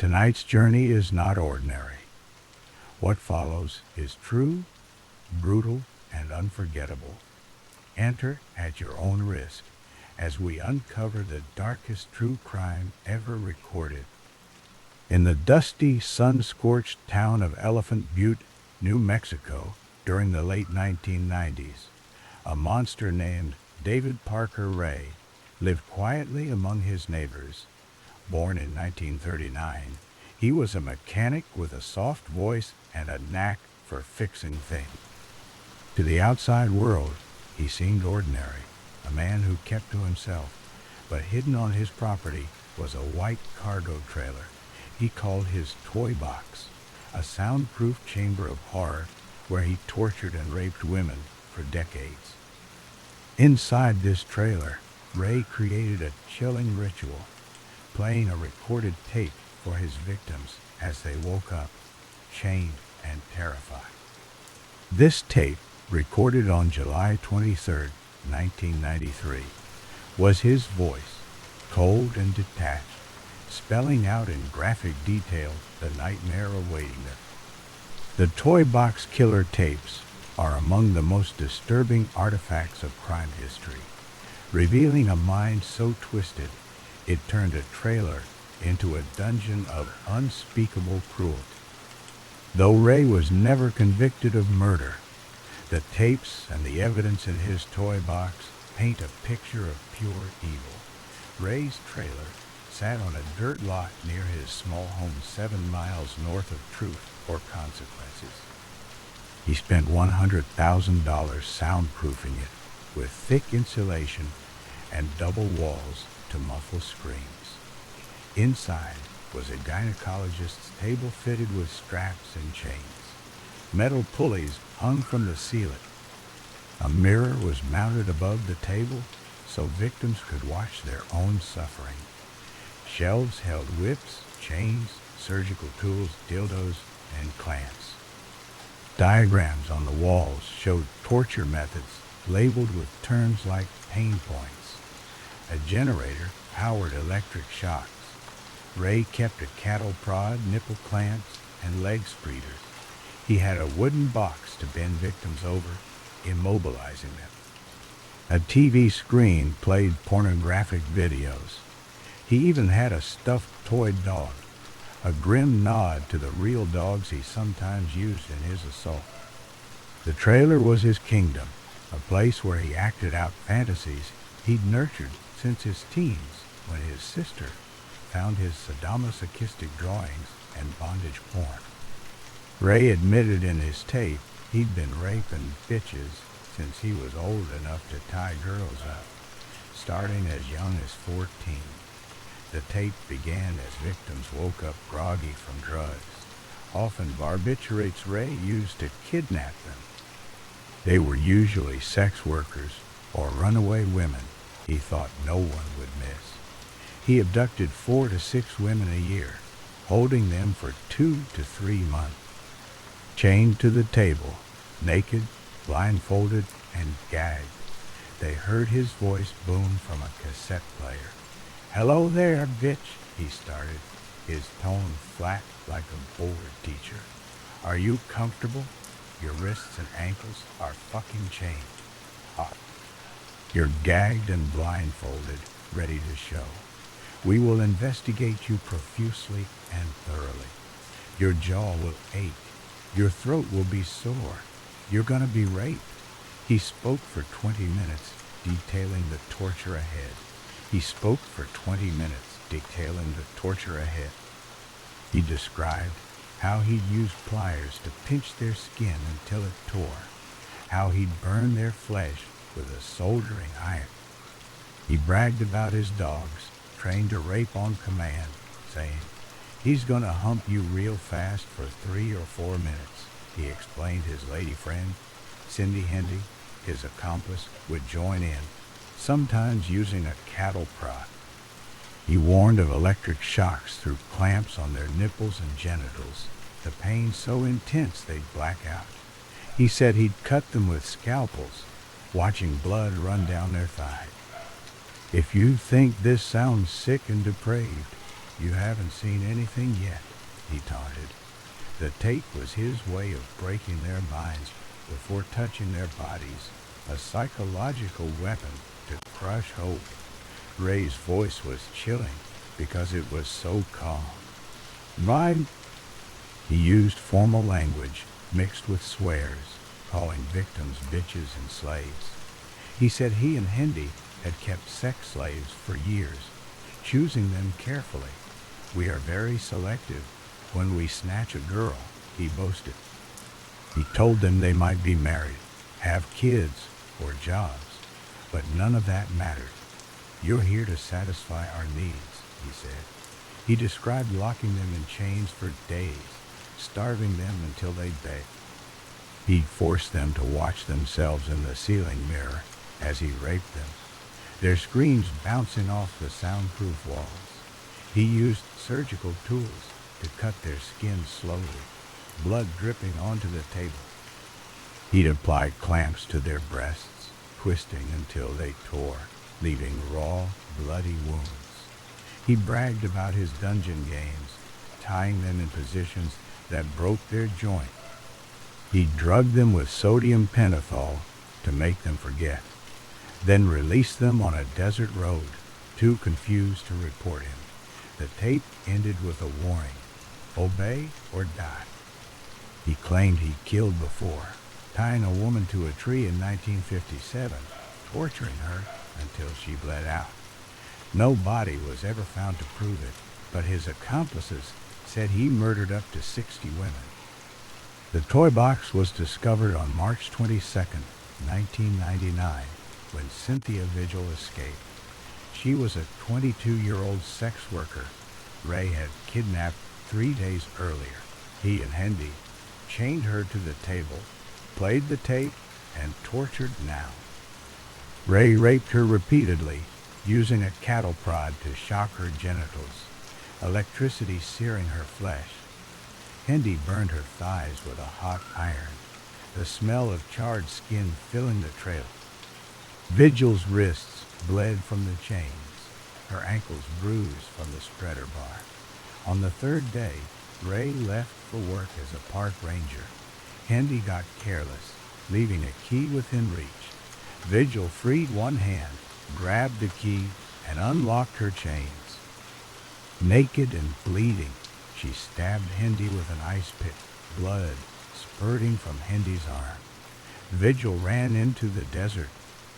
Tonight's journey is not ordinary. What follows is true, brutal, and unforgettable. Enter at your own risk as we uncover the darkest true crime ever recorded. In the dusty, sun-scorched town of Elephant Butte, New Mexico, during the late 1990s, a monster named David Parker Ray lived quietly among his neighbors. Born in 1939, he was a mechanic with a soft voice and a knack for fixing things. To the outside world, he seemed ordinary, a man who kept to himself, but hidden on his property was a white cargo trailer he called his toy box, a soundproof chamber of horror where he tortured and raped women for decades. Inside this trailer, Ray created a chilling ritual, playing a recorded tape for his victims as they woke up, chained and terrified. This tape, recorded on July 23, 1993, was his voice, cold and detached, spelling out in graphic detail the nightmare awaiting them. The Toy Box Killer tapes are among the most disturbing artifacts of crime history, revealing a mind so twisted it turned a trailer into a dungeon of unspeakable cruelty. Though Ray was never convicted of murder, the tapes and the evidence in his toy box paint a picture of pure evil. Ray's trailer sat on a dirt lot near his small home 7 miles north of Truth or Consequences. He spent $100,000 soundproofing it with thick insulation and double walls to muffle screams. Inside was a gynecologist's table fitted with straps and chains. Metal pulleys hung from the ceiling. A mirror was mounted above the table so victims could watch their own suffering. Shelves held whips, chains, surgical tools, dildos, and clamps. Diagrams on the walls showed torture methods labeled with terms like pain points. A generator powered electric shocks. Ray kept a cattle prod, nipple clamps, and leg spreaders. He had a wooden box to bend victims over, immobilizing them. A TV screen played pornographic videos. He even had a stuffed toy dog, a grim nod to the real dogs he sometimes used in his assault. The trailer was his kingdom, a place where he acted out fantasies he'd nurtured since his teens when his sister found his sadomasochistic drawings and bondage porn. Ray admitted in his tape he'd been raping bitches since he was old enough to tie girls up, starting as young as 14. The tape began as victims woke up groggy from drugs, often barbiturates Ray used to kidnap them. They were usually sex workers or runaway women he thought no one would miss. He abducted 4 to 6 women a year, holding them for 2 to 3 months. Chained to the table, naked, blindfolded, and gagged, they heard his voice boom from a cassette player. "Hello there, bitch," he started, his tone flat like a bored teacher. "Are you comfortable? Your wrists and ankles are fucking chained. Hot. You're gagged and blindfolded, ready to show. We will investigate you profusely and thoroughly. Your jaw will ache. Your throat will be sore. You're gonna be raped." He spoke for 20 minutes, detailing the torture ahead. He spoke for 20 minutes, detailing the torture ahead. He described how he'd use pliers to pinch their skin until it tore, how he'd burn their flesh with a soldering iron. He bragged about his dogs, trained to rape on command, saying, "He's gonna hump you real fast for 3 or 4 minutes." He explained his lady friend, Cindy Hendy, his accomplice, would join in, sometimes using a cattle prod. He warned of electric shocks through clamps on their nipples and genitals, the pain so intense they'd black out. He said he'd cut them with scalpels, watching blood run down their thighs. If you think this sounds sick and depraved, You haven't seen anything yet, he taunted. The tape was his way of breaking their minds before touching their bodies, a psychological weapon to crush hope. Ray's voice was chilling because it was so calm. Mine, he used formal language mixed with swears, calling victims bitches and slaves. He said he and Hendy had kept sex slaves for years, choosing them carefully. We are very selective when we snatch a girl, he boasted. He told them they might be married, have kids, or jobs, but none of that mattered. You're here to satisfy our needs, he said. He described locking them in chains for days, starving them until they begged. He forced them to watch themselves in the ceiling mirror as he raped them, their screams bouncing off the soundproof walls. He used surgical tools to cut their skin slowly, blood dripping onto the table. He'd applied clamps to their breasts, twisting until they tore, leaving raw, bloody wounds. He bragged about his dungeon games, tying them in positions that broke their joint. He drugged them with sodium pentothal to make them forget, then released them on a desert road, too confused to report him. The tape ended with a warning, obey or die. He claimed he'd killed before, tying a woman to a tree in 1957, torturing her until she bled out. No body was ever found to prove it, but his accomplices said he murdered up to 60 women. The toy box was discovered on March 22, 1999, when Cynthia Vigil escaped. She was a 22-year-old sex worker Ray had kidnapped 3 days earlier. He and Hendy chained her to the table, played the tape, and tortured now. Ray raped her repeatedly, using a cattle prod to shock her genitals, electricity searing her flesh. Hendy burned her thighs with a hot iron, the smell of charred skin filling the trailer. Vigil's wrists bled from the chains, her ankles bruised from the spreader bar. On the third day, Ray left for work as a park ranger. Hendy got careless, leaving a key within reach. Vigil freed one hand, grabbed the key, and unlocked her chains. Naked and bleeding, she stabbed Hendy with an ice pick, blood spurting from Hendy's arm. Vigil ran into the desert,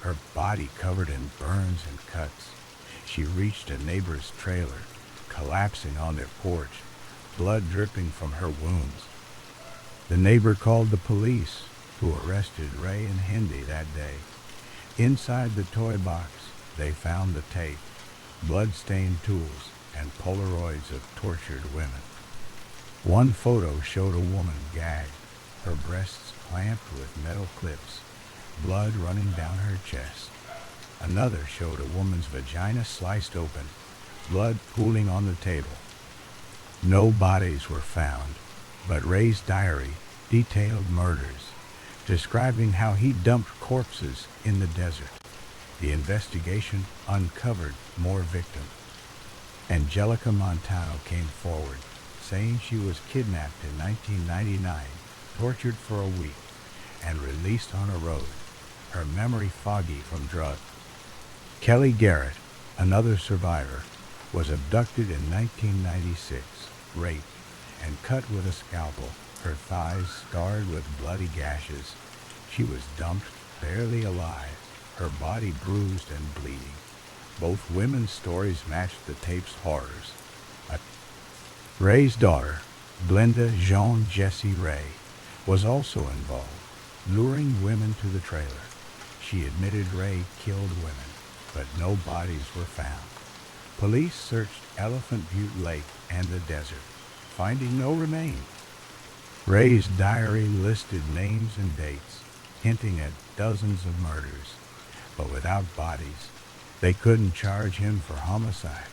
her body covered in burns and cuts. She reached a neighbor's trailer, collapsing on their porch, blood dripping from her wounds. The neighbor called the police, who arrested Ray and Hendy that day. Inside the toy box, they found the tape, blood-stained tools, and Polaroids of tortured women. One photo showed a woman gagged, her breasts clamped with metal clips, blood running down her chest. Another showed a woman's vagina sliced open, blood pooling on the table. No bodies were found, but Ray's diary detailed murders, describing how he dumped corpses in the desert. The investigation uncovered more victims. Angelica Montano came forward, saying she was kidnapped in 1999, tortured for a week, and released on a road, her memory foggy from drugs. Kelly Garrett, another survivor, was abducted in 1996, raped, and cut with a scalpel, her thighs scarred with bloody gashes. She was dumped barely alive, her body bruised and bleeding. Both women's stories matched the tape's horrors. Ray's daughter, Glenda Jean Jessie Ray, was also involved, luring women to the trailer. She admitted Ray killed women, but no bodies were found. Police searched Elephant Butte Lake and the desert, finding no remains. Ray's diary listed names and dates, hinting at dozens of murders, but without bodies, they couldn't charge him for homicide.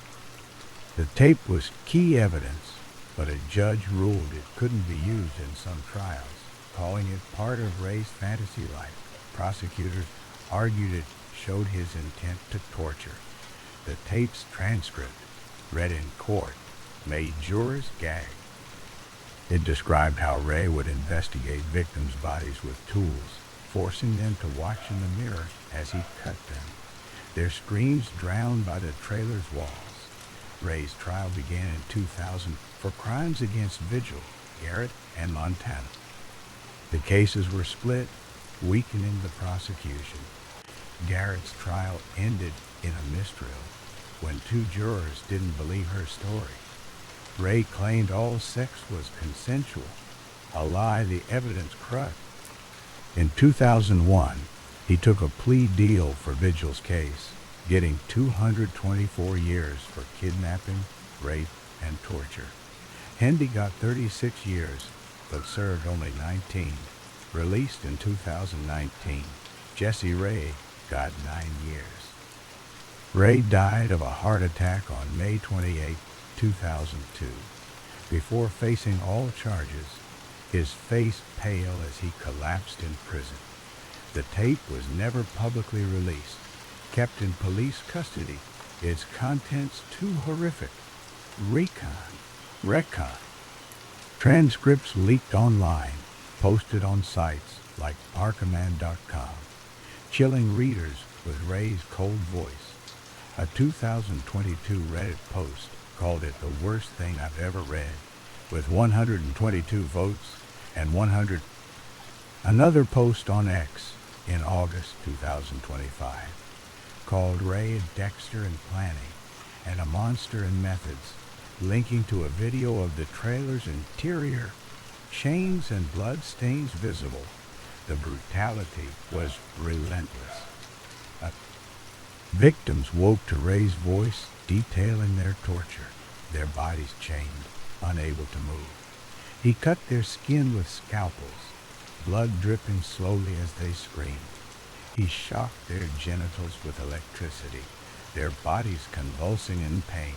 The tape was key evidence, but a judge ruled it couldn't be used in some trials, calling it part of Ray's fantasy life. Prosecutors argued it showed his intent to torture. The tape's transcript, read in court, made jurors gag. It described how Ray would investigate victims' bodies with tools, forcing them to watch in the mirror as he cut them, their screams drowned by the trailer's walls. Ray's trial began in 2000 for crimes against Vigil, Garrett, and Montana. The cases were split, weakening the prosecution. Garrett's trial ended in a mistrial when two jurors didn't believe her story. Ray claimed all sex was consensual, a lie the evidence crushed. In 2001, he took a plea deal for Vigil's case, getting 224 years for kidnapping, rape, and torture. Hendy got 36 years, but served only 19. Released in 2019, Jesse Ray got 9 years. Ray died of a heart attack on May 28, 2002. Before facing all charges, his face pale as he collapsed in prison. The tape was never publicly released, kept in police custody, its contents too horrific. Recon. Transcripts leaked online, posted on sites like Archiman.com, chilling readers with Ray's cold voice. A 2022 Reddit post called it the worst thing I've ever read, with 122 votes and 100. Another post on X in August 2025 called Ray a Dexter in planning and a monster in methods, linking to a video of the trailer's interior, chains and blood stains visible. The brutality was relentless. Victims woke to Ray's voice detailing their torture, their bodies chained, unable to move. He cut their skin with scalpels, blood dripping slowly as they screamed. He shocked their genitals with electricity, their bodies convulsing in pain.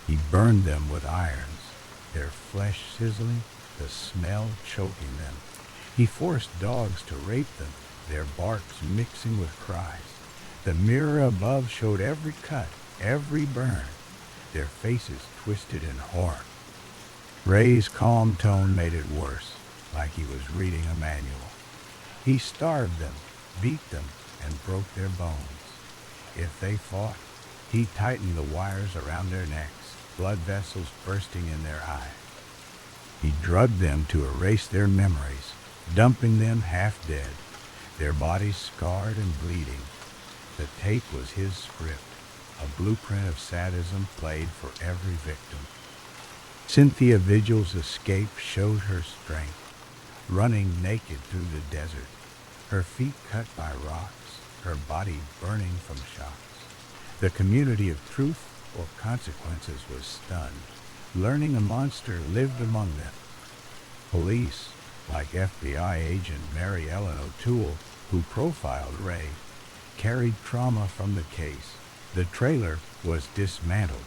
He burned them with irons, their flesh sizzling, the smell choking them. He forced dogs to rape them, their barks mixing with cries. The mirror above showed every cut, every burn, their faces twisted in horror. Ray's calm tone made it worse, like he was reading a manual. He starved them, beat them, and broke their bones. If they fought, he tightened the wires around their necks, blood vessels bursting in their eyes. He drugged them to erase their memories, dumping them half dead, their bodies scarred and bleeding. The tape was his script, a blueprint of sadism played for every victim. Cynthia Vigil's escape showed her strength, running naked through the desert, her feet cut by rocks, her body burning from shocks. The community of Truth or Consequences was stunned, learning a monster lived among them. Police, like FBI agent Mary Ellen O'Toole, who profiled Ray, carried trauma from the case. The trailer was dismantled,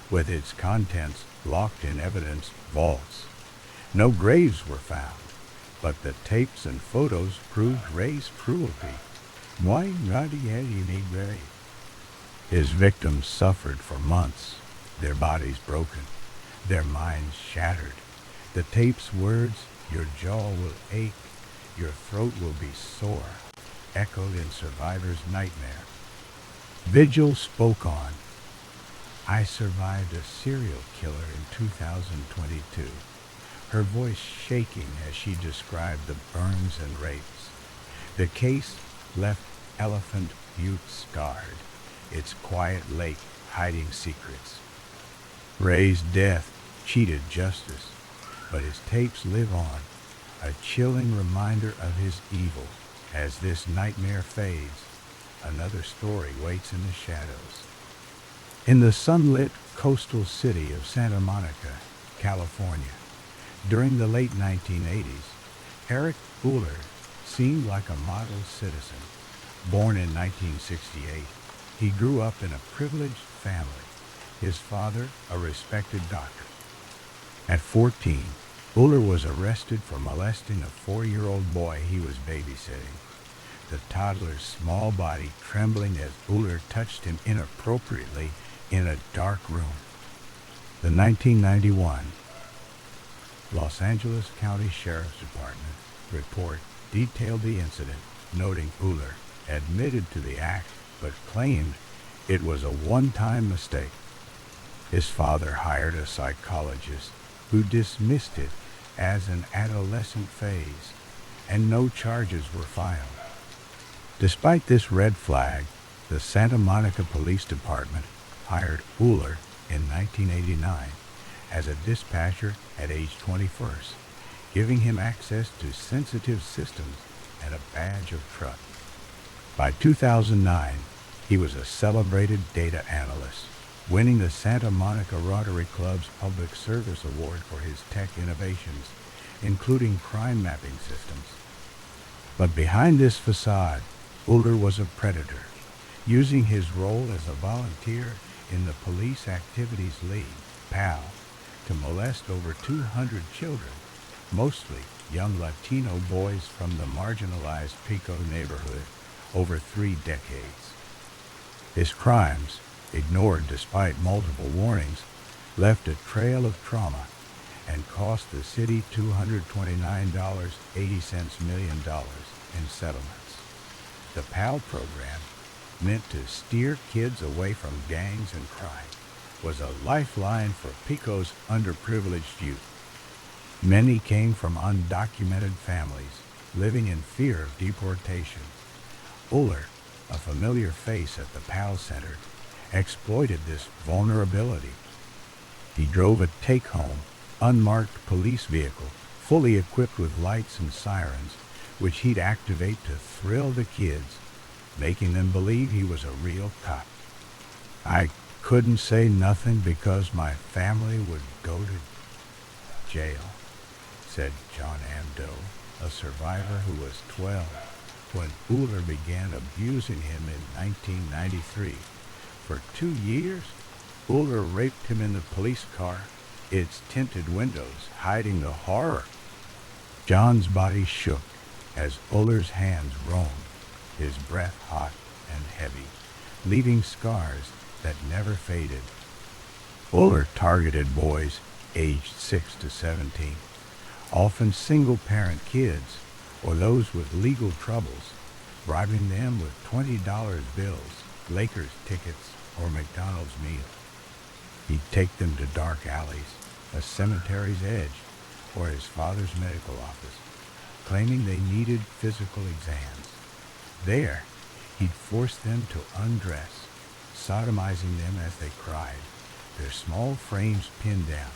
with its contents locked in evidence vaults. No graves were found, but the tapes and photos proved Ray's cruelty. Why not he had any grave? His victims suffered for months, their bodies broken, their minds shattered. The tape's words, "Your jaw will ache, your throat will be sore," echoed in survivors' nightmare. Vigil spoke on. "I survived a serial killer in 2022, her voice shaking as she described the burns and rapes. The case left Elephant Butte scarred, its quiet lake hiding secrets. Ray's death cheated justice, but his tapes live on, a chilling reminder of his evil. As this nightmare fades, another story waits in the shadows." In the sunlit coastal city of Santa Monica, California, during the late 1980s, Eric Buller seemed like a model citizen. Born in 1968, he grew up in a privileged family, his father a respected doctor. At 14, Buller was arrested for molesting a 4-year-old boy he was babysitting, the toddler's small body trembling as Buller touched him inappropriately in a dark room. The 1991 Los Angeles County Sheriff's Department report detailed the incident, noting Uller admitted to the act but claimed it was a one-time mistake. His father hired a psychologist who dismissed it as an adolescent phase, and no charges were filed. Despite this red flag, the Santa Monica Police Department hired Uller in 1989 as a dispatcher at age 21, giving him access to sensitive systems and a badge of trust. By 2009, he was a celebrated data analyst, winning the Santa Monica Rotary Club's Public Service Award for his tech innovations, including crime mapping systems. But behind this facade, Uller was a predator, using his role as a volunteer in the Police Activities League, PAL, to molest over 200 children, mostly young Latino boys from the marginalized Pico neighborhood, over 3 decades. His crimes, ignored despite multiple warnings, left a trail of trauma and cost the city $229.80 million in settlements. The PAL program, meant to steer kids away from gangs and crime, was a lifeline for Pico's underprivileged youth. Many came from undocumented families, living in fear of deportation. Uller, a familiar face at the PAL Center, exploited this vulnerability. He drove a take-home, unmarked police vehicle, fully equipped with lights and sirens, which he'd activate to thrill the kids, making them believe he was a real cop. "I couldn't say nothing because my family would go to jail," said John Amdo, a survivor who was 12 when Uller began abusing him in 1993. For 2 years, Uller raped him in the police car, its tinted windows hiding the horror. John's body shook as Uller's hands roamed, his breath hot and heavy, leaving scars that never faded. Uller targeted boys aged 6 to 17, often single-parent kids or those with legal troubles, bribing them with $20 bills, Lakers tickets, or McDonald's meals. He'd take them to dark alleys, a cemetery's edge, or his father's medical office, claiming they needed physical exams. There, he'd force them to undress, sodomizing them as they cried, their small frames pinned down,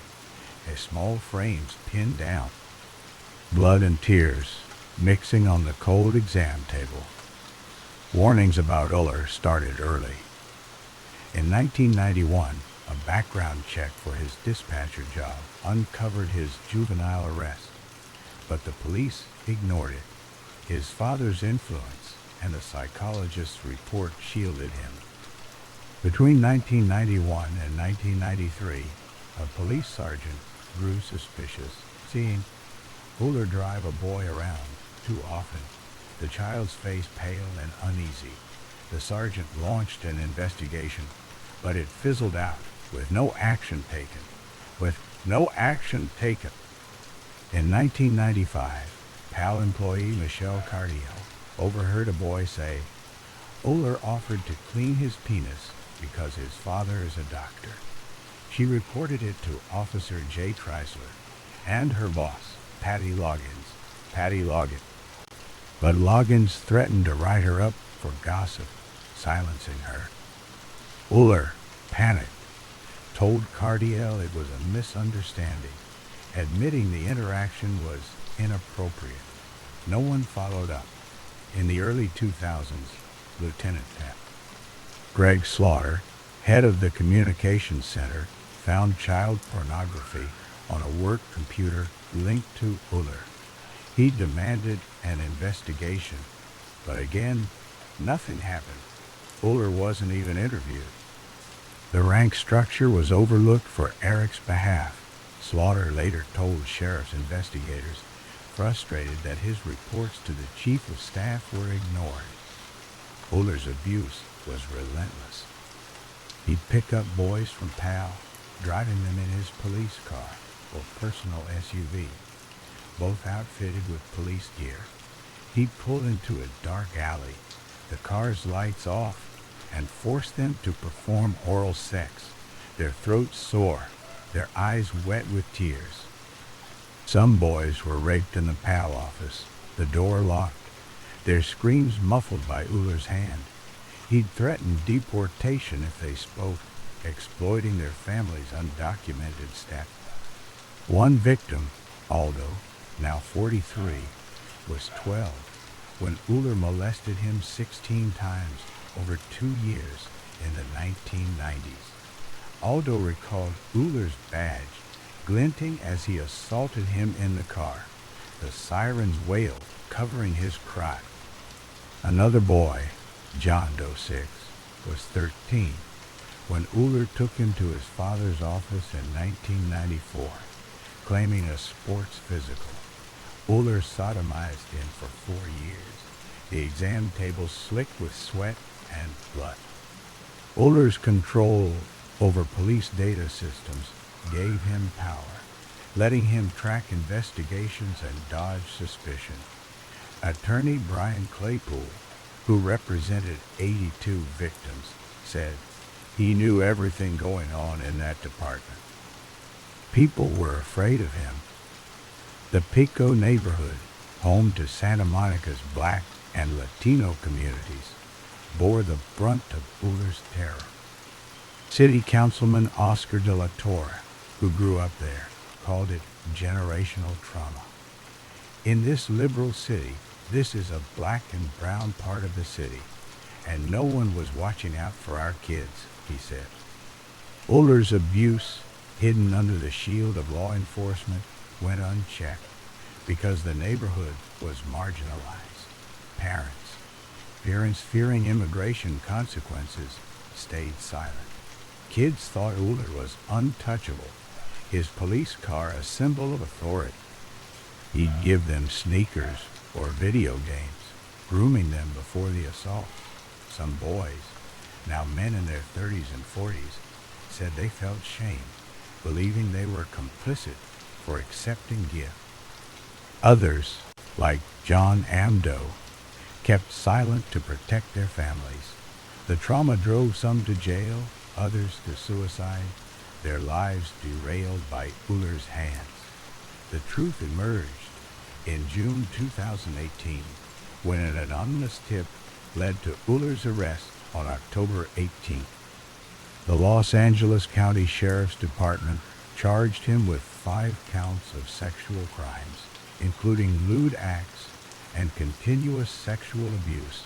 blood and tears mixing on the cold exam table. Warnings about Uller started early. In 1991, a background check for his dispatcher job uncovered his juvenile arrest, but the police ignored it. His father's influence and a psychologist's report shielded him. Between 1991 and 1993, a police sergeant grew suspicious, seeing Uller drive a boy around too often, the child's face pale and uneasy. The sergeant launched an investigation, but it fizzled out with no action taken. In 1995, PAL employee Michelle Cardiel overheard a boy say, "Uller offered to clean his penis because his father is a doctor." She reported it to Officer Jay Treisler and her boss, Patty Loggins. But Loggins threatened to write her up for gossip, silencing her. Uller, panicked, told Cardiel it was a misunderstanding, admitting the interaction was inappropriate. No one followed up. In the early 2000s, Lieutenant Greg Slaughter, head of the Communications Center, found child pornography on a work computer linked to Uller. He demanded an investigation, but again, nothing happened. Uller wasn't even interviewed. The rank structure was overlooked for Eric's behalf. Slaughter later told sheriff's investigators, frustrated that his reports to the chief of staff were ignored. Uller's abuse was relentless. He'd pick up boys from PAL, driving them in his police car or personal SUV, both outfitted with police gear. He'd pull into a dark alley, the car's lights off, and force them to perform oral sex, their throats sore, their eyes wet with tears. Some boys were raped in the PAL office, the door locked, their screams muffled by Uhler's hand. He'd threaten deportation if they spoke, exploiting their families' undocumented status. One victim, Aldo, now 43, was 12 when Uhler molested him 16 times over 2 years in the 1990s. Aldo recalled Uhler's badge glinting as he assaulted him in the car, the sirens wailed, covering his crotch. Another boy, John Doe 6, was 13 when Uhler took him to his father's office in 1994, claiming a sports physical. Uhler sodomized him for 4 years, the exam table slick with sweat and blood. Uhler's control over police data systems gave him power, letting him track investigations and dodge suspicion. Attorney Brian Claypool, who represented 82 victims, said he knew everything going on in that department. People were afraid of him. The Pico neighborhood, home to Santa Monica's Black and Latino communities, bore the brunt of Uhler's terror. City Councilman Oscar de la Torre, who grew up there, called it generational trauma. In this liberal city, this is a black and brown part of the city, and no one was watching out for our kids, he said. Uhler's abuse, hidden under the shield of law enforcement, went unchecked because the neighborhood was marginalized. Parents fearing immigration consequences, stayed silent. Kids thought Uhler was untouchable, his police car a symbol of authority. He'd give them sneakers or video games, grooming them before the assault. Some boys, now men in their 30s and 40s, said they felt shame, believing they were complicit for accepting gifts. Others, like John Amdo, kept silent to protect their families. The trauma drove some to jail, others to suicide, their lives derailed by Uhler's hands. The truth emerged in June 2018 when an anonymous tip led to Uhler's arrest on October 18th. The Los Angeles County Sheriff's Department charged him with 5 counts of sexual crimes, including lewd acts and continuous sexual abuse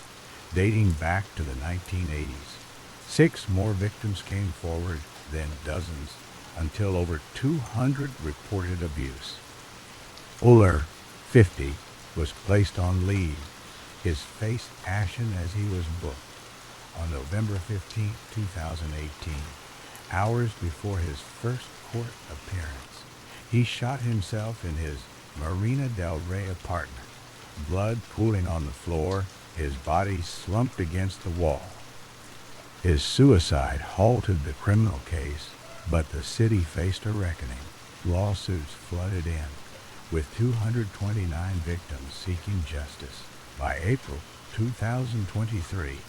dating back to the 1980s. 6 more victims came forward, then dozens, until over 200 reported abuse. Uhler, 50, was placed on leave, his face ashen as he was booked. On November 15, 2018, hours before his first court appearance, he shot himself in his Marina del Rey apartment, blood pooling on the floor, his body slumped against the wall. His suicide halted the criminal case, but the city faced a reckoning. Lawsuits flooded in, with 229 victims seeking justice. By April 2023,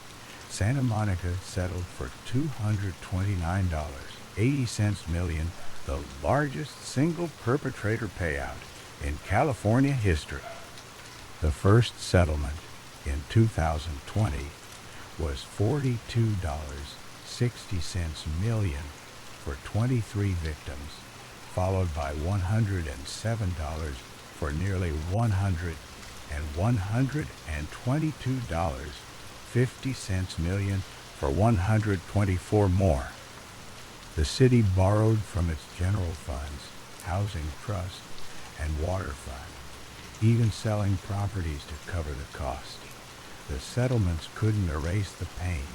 Santa Monica settled for $229.80 million, the largest single perpetrator payout in California history. The first settlement in 2020 was $42.60 million for 23 victims, followed by $107 for nearly 100 and $122.50 million for 124 more. The city borrowed from its general funds, housing trust, and water fund, even selling properties to cover the cost. The settlements couldn't erase the pain.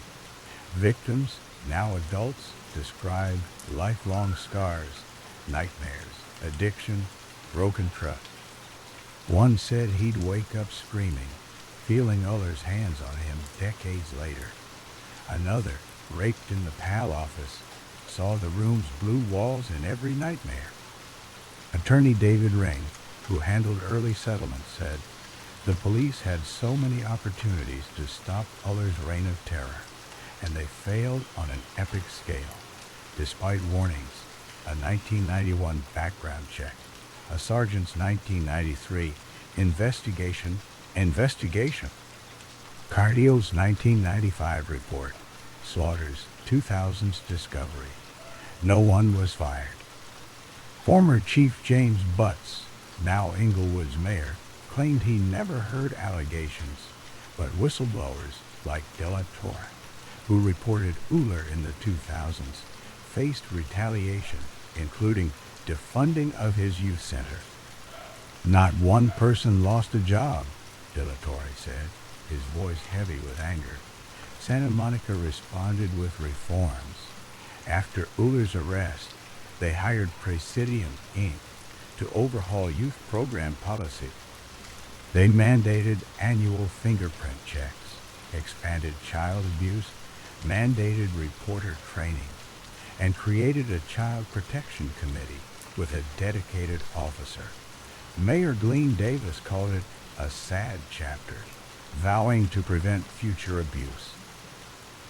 Victims, now adults, described lifelong scars, nightmares, addiction, broken trust. One said he'd wake up screaming, feeling Uhler's hands on him decades later. Another, raped in the PAL office, saw the room's blue walls in every nightmare. Attorney David Ring, who handled early settlements, said, "The police had so many opportunities to stop Uller's reign of terror, and they failed on an epic scale. Despite warnings, a 1991 background check, a sergeant's 1993 investigation, Cardio's 1995 report, Slaughter's 2000's discovery. No one was fired." Former Chief James Butts, now Inglewood's mayor, claimed he never heard allegations, but whistleblowers like De La Torre, who reported Uller in the 2000s, faced retaliation, including defunding of his youth center. "Not one person lost a job," De La Torre said, his voice heavy with anger. Santa Monica responded with reforms. After Uller's arrest, they hired Presidium, Inc. to overhaul youth program policy. They mandated annual fingerprint checks, expanded child abuse, mandated reporter training, and created a child protection committee with a dedicated officer. Mayor Glenn Davis called it a sad chapter, vowing to prevent future abuse.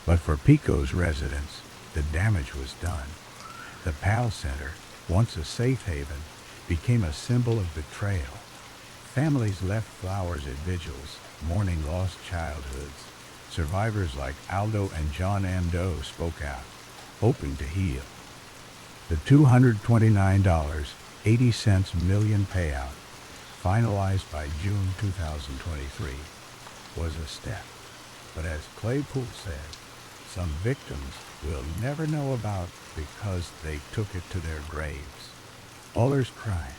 But for Pico's residents, the damage was done. The PAL Center, once a safe haven, became a symbol of betrayal. Families left flowers at vigils, mourning lost childhoods. Survivors like Aldo and John M. Doe spoke out, hoping to heal. The $229.80 million payout, finalized by June 2023, was a step. But as Claypool said, some victims we'll never know about because they took it to their graves. Uller's crimes,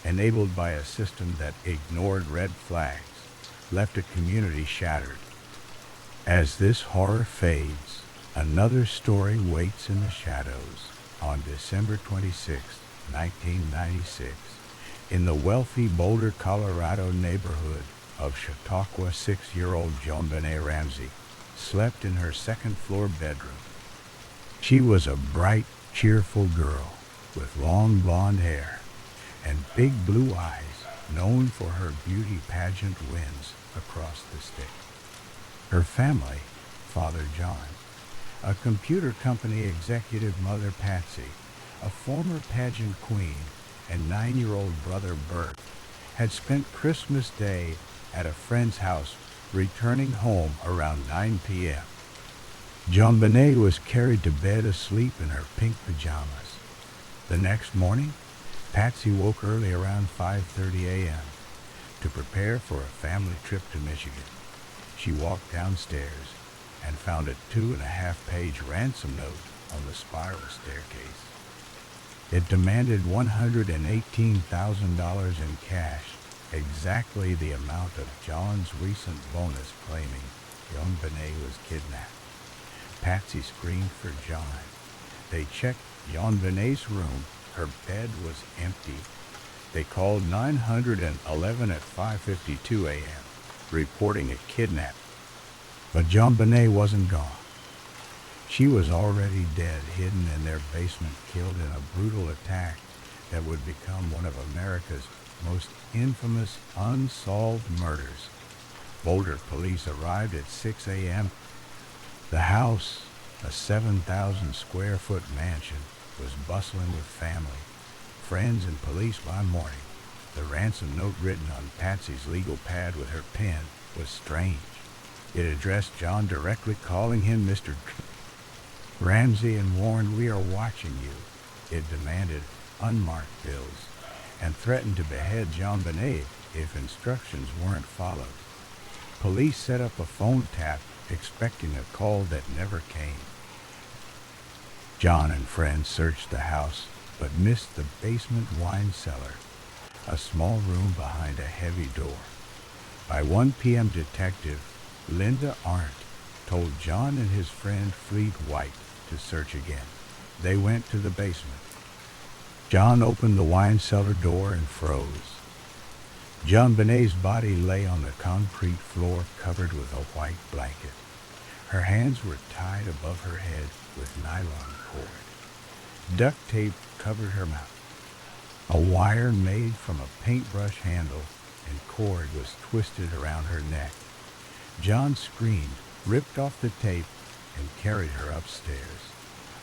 enabled by a system that ignored red flags, left a community shattered. As this horror fades, another story waits in the shadows. On December 26, 1996, in the wealthy Boulder, Colorado neighborhood of Chautauqua, 6-year-old JonBenet Ramsey slept in her second-floor bedroom. She was a bright, cheerful girl with long blonde hair and big blue eyes, known for her beauty pageant wins across the state. Her family, Father John, a computer company executive, Mother Patsy, a former pageant queen, and 9-year-old brother Bert, had spent Christmas Day at a friend's house, returning home around 9 p.m. JonBenet was carried to bed asleep in her pink pajamas. The next morning, Patsy woke early around 5:30 a.m. to prepare for a family trip to Michigan. She walked downstairs and found a 2.5-page ransom note on the spiral staircase. It demanded $118,000 in cash, exactly the amount of John's recent bonus, claiming JonBenet was kidnapped. Patsy screamed for John. They checked JonBenet's room. Her bed was empty. They called 911 at 5:52 a.m., reporting a kidnapping. But JonBenet wasn't gone. She was already dead, hidden in their basement, killed in a brutal attack that would become one of America's most infamous unsolved murders. Boulder police arrived at 6 a.m. The house, a 7,000-square-foot mansion, was bustling with family, friends, and police by morning. The ransom note, written on Patsy's legal pad with her pen, was strange. It addressed John directly, calling him Mr. Ramsey, and warned, "We are watching you." It demanded unmarked bills and threatened to behead JonBenet if instructions weren't followed. Police set up a phone tap, expecting a call that never came. John and friends searched the house, but missed the basement wine cellar, a small room behind a heavy door. By 1 p.m., Detective Linda Arndt told John and his friend Fleet White to search again. They went to the basement. John opened the wine cellar door and froze. JonBenet's body lay on the concrete floor, covered with a white blanket. Her hands were tied above her head with nylon cord. Duct tape covered her mouth. A wire made from a paintbrush handle and cord was twisted around her neck. John screamed, ripped off the tape, and carried her upstairs.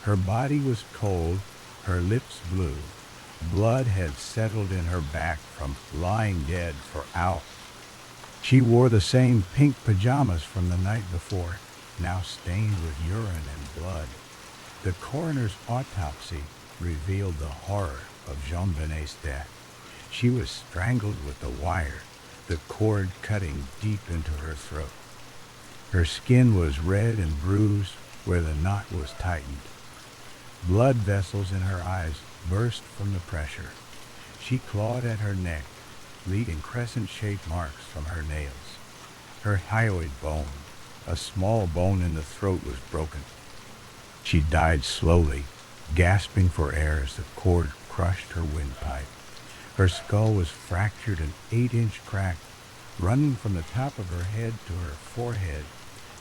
Her body was cold, her lips blue. Blood had settled in her back from lying dead for hours. She wore the same pink pajamas from the night before, now stained with urine and blood. The coroner's autopsy revealed the horror of Jean-Benet's death. She was strangled with the wire, the cord cutting deep into her throat. Her skin was red and bruised where the knot was tightened. Blood vessels in her eyes burst from the pressure. She clawed at her neck, leaving crescent-shaped marks from her nails. Her hyoid bone, a small bone in the throat, was broken. She died slowly, gasping for air as the cord crushed her windpipe. Her skull was fractured, an 8-inch crack running from the top of her head to her forehead,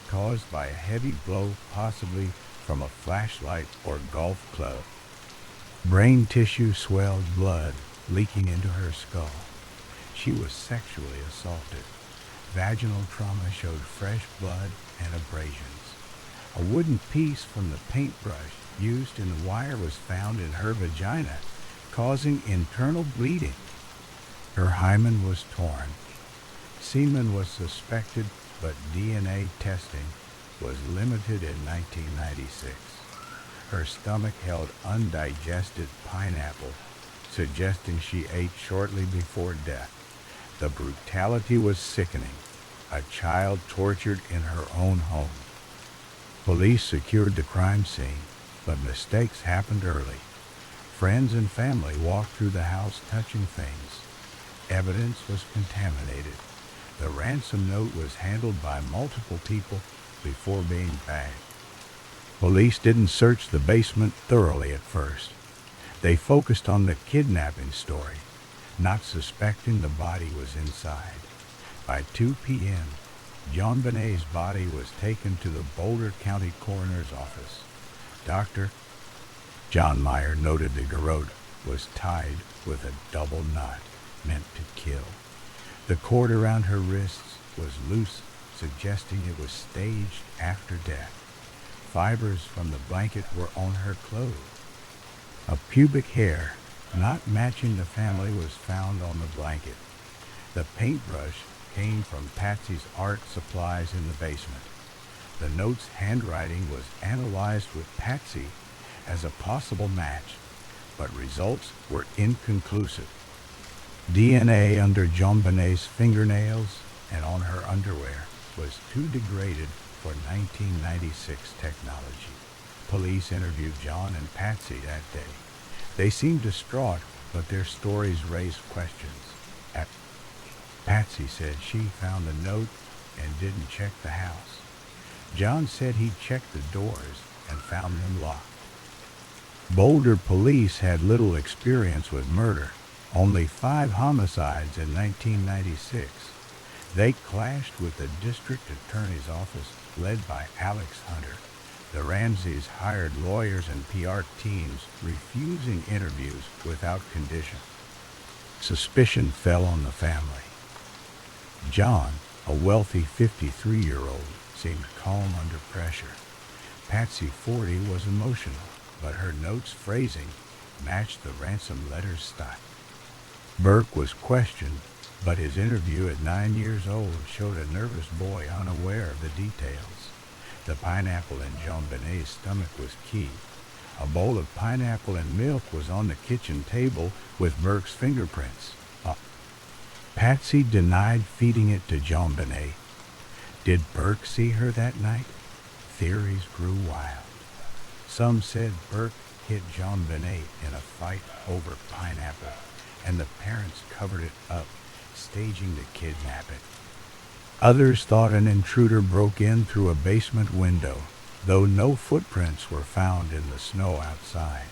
caused by a heavy blow, possibly from a flashlight or golf club. Brain tissue swelled, blood leaking into her skull. She was sexually assaulted. Vaginal trauma showed fresh blood and abrasions. A wooden piece from the paintbrush used in the wire was found in her vagina, causing internal bleeding. Her hymen was torn. Semen was suspected, but DNA testing was limited in 1996. Her stomach held undigested pineapple, suggesting she ate shortly before death. The brutality was sickening. A child tortured in her own home. Police secured the crime scene, but mistakes happened early. Friends and family walked through the house touching things. Evidence was contaminated. The ransom note was handled by multiple people before being bagged. Police didn't search the basement thoroughly at first. They focused on the kidnapping story, not suspecting the body was inside. By 2 p.m., Jean-Benet's body was taken to the Boulder County Coroner's office. Dr. John Meyer noted the garrote was tied with a double knot meant to kill. The cord around her wrists was loose, suggesting it was staged after death. Fibers from the blanket were on her clothes. A pubic hair not matching the family was found on the blanket. The paintbrush came from Patsy's art supplies in the basement. The note's handwriting was analyzed with Patsy as a possible match, but results were inconclusive. DNA under Jean-Benet's fingernails and on her underwear was too degraded for 1996 technology. Police interviewed John and Patsy that day. They seemed distraught, but their stories raised questions. Patsy said she found the note and didn't check the house. John said he checked the doors and found them locked. Boulder police had little experience with murder, only 5 homicides in 1996. They clashed with the district attorney's office led by Alex Hunter. The Ramseys hired lawyers and PR teams, refusing interviews without condition. Suspicion fell on the family. John, a wealthy 53-year-old, seemed calm under pressure. Patsy, 40, was emotional, but her note's phrasing matched the ransom letter's style. Burke was questioned, but his interview at 9 years old showed a nervous boy unaware of the details. The pineapple in Jean-Benet's stomach was key. A bowl of pineapple and milk was on the kitchen table with Burke's fingerprints. Patsy denied feeding it to Jean-Benet. Did Burke see her that night? Theories grew wild. Some said Burke hit Jean-Benet in a fight over pineapple, and the parents covered it up, staging the kidnapping. Others thought an intruder broke in through a basement window, though no footprints were found in the snow outside.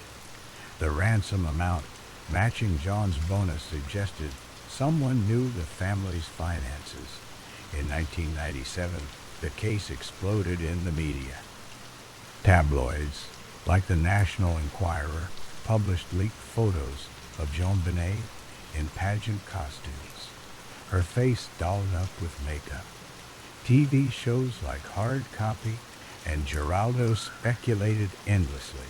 The ransom amount, matching John's bonus, suggested someone knew the family's finances. In 1997, the case exploded in the media. Tabloids, like the National Enquirer, published leaked photos of JonBenet in pageant costumes, her face dolled up with makeup. TV shows like Hard Copy and Geraldo speculated endlessly.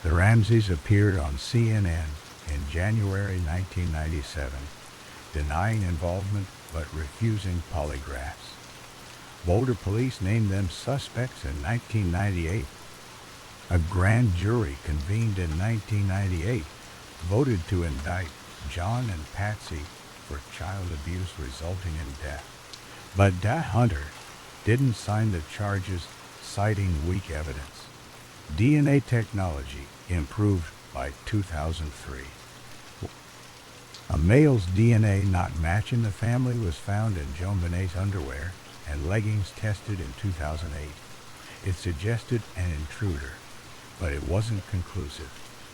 The Ramseys appeared on CNN in January 1997, denying involvement but refusing polygraphs. Boulder police named them suspects in 1998. A grand jury convened in 1998 voted to indict John and Patsy for child abuse resulting in death. But Hunter didn't sign the charges, citing weak evidence. DNA technology improved by 2003. A male's DNA not matching the family was found in JonBenet's underwear and leggings tested in 2008. It suggested an intruder, but it wasn't conclusive.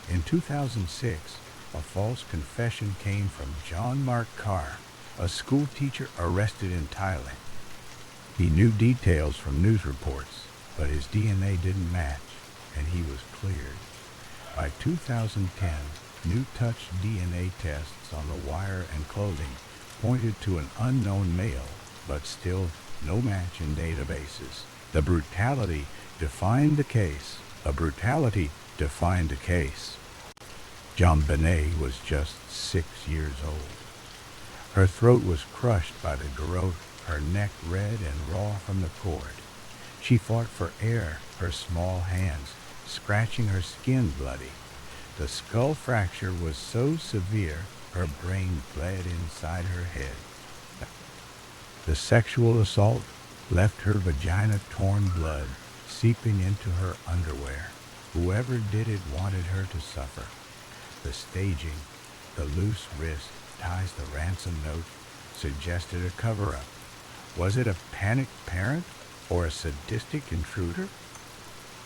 In 2006, a false confession came from John Mark Carr, a school teacher arrested in Thailand. He knew details from news reports, but his DNA didn't match, and he was cleared. By 2010, new touch DNA tests on the wire and clothing pointed to an unknown male, but still no match in databases. The brutality defined the case. JonBenet was just 6 years old. Her throat was crushed by the garrote, her neck red and raw from the cord. She fought for air, her small hands scratching her skin bloody. The skull fracture was so severe, her brain bled inside her head. The sexual assault left her vagina torn blood seeping into her underwear. Whoever did it wanted her to suffer. The staging, the loose wrist ties the ransom note suggested a cover-up. Was it a panicked parent or a sadistic intruder?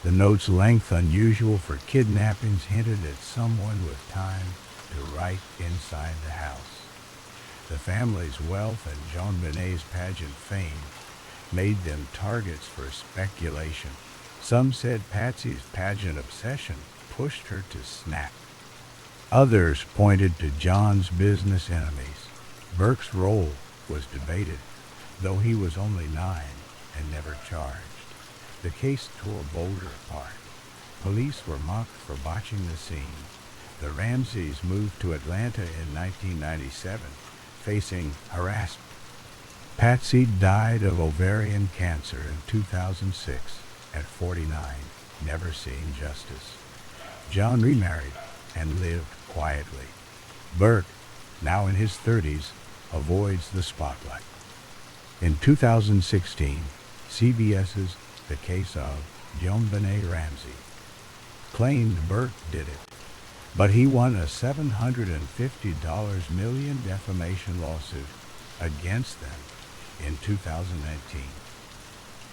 The note's length, unusual for kidnappings, hinted at someone with time to write inside the house. The family's wealth and JonBenet's pageant fame made them targets for speculation. Some said Patsy's pageant obsession pushed her to snap. Others pointed to John's business enemies. Burke's role was debated, though he was only 9 and never charged. The case tore Boulder apart. Police were mocked for botching the scene. The Ramseys moved to Atlanta in 1997, facing harassment. Patsy died of ovarian cancer in 2006 at 49, never seeing justice. John remarried and lived quietly. Burke, now in his 30s, avoids the spotlight. In 2016, CBS's The Case of JonBenet Ramsey claimed Burke did it, but he won a $750 million defamation lawsuit against them in 2019.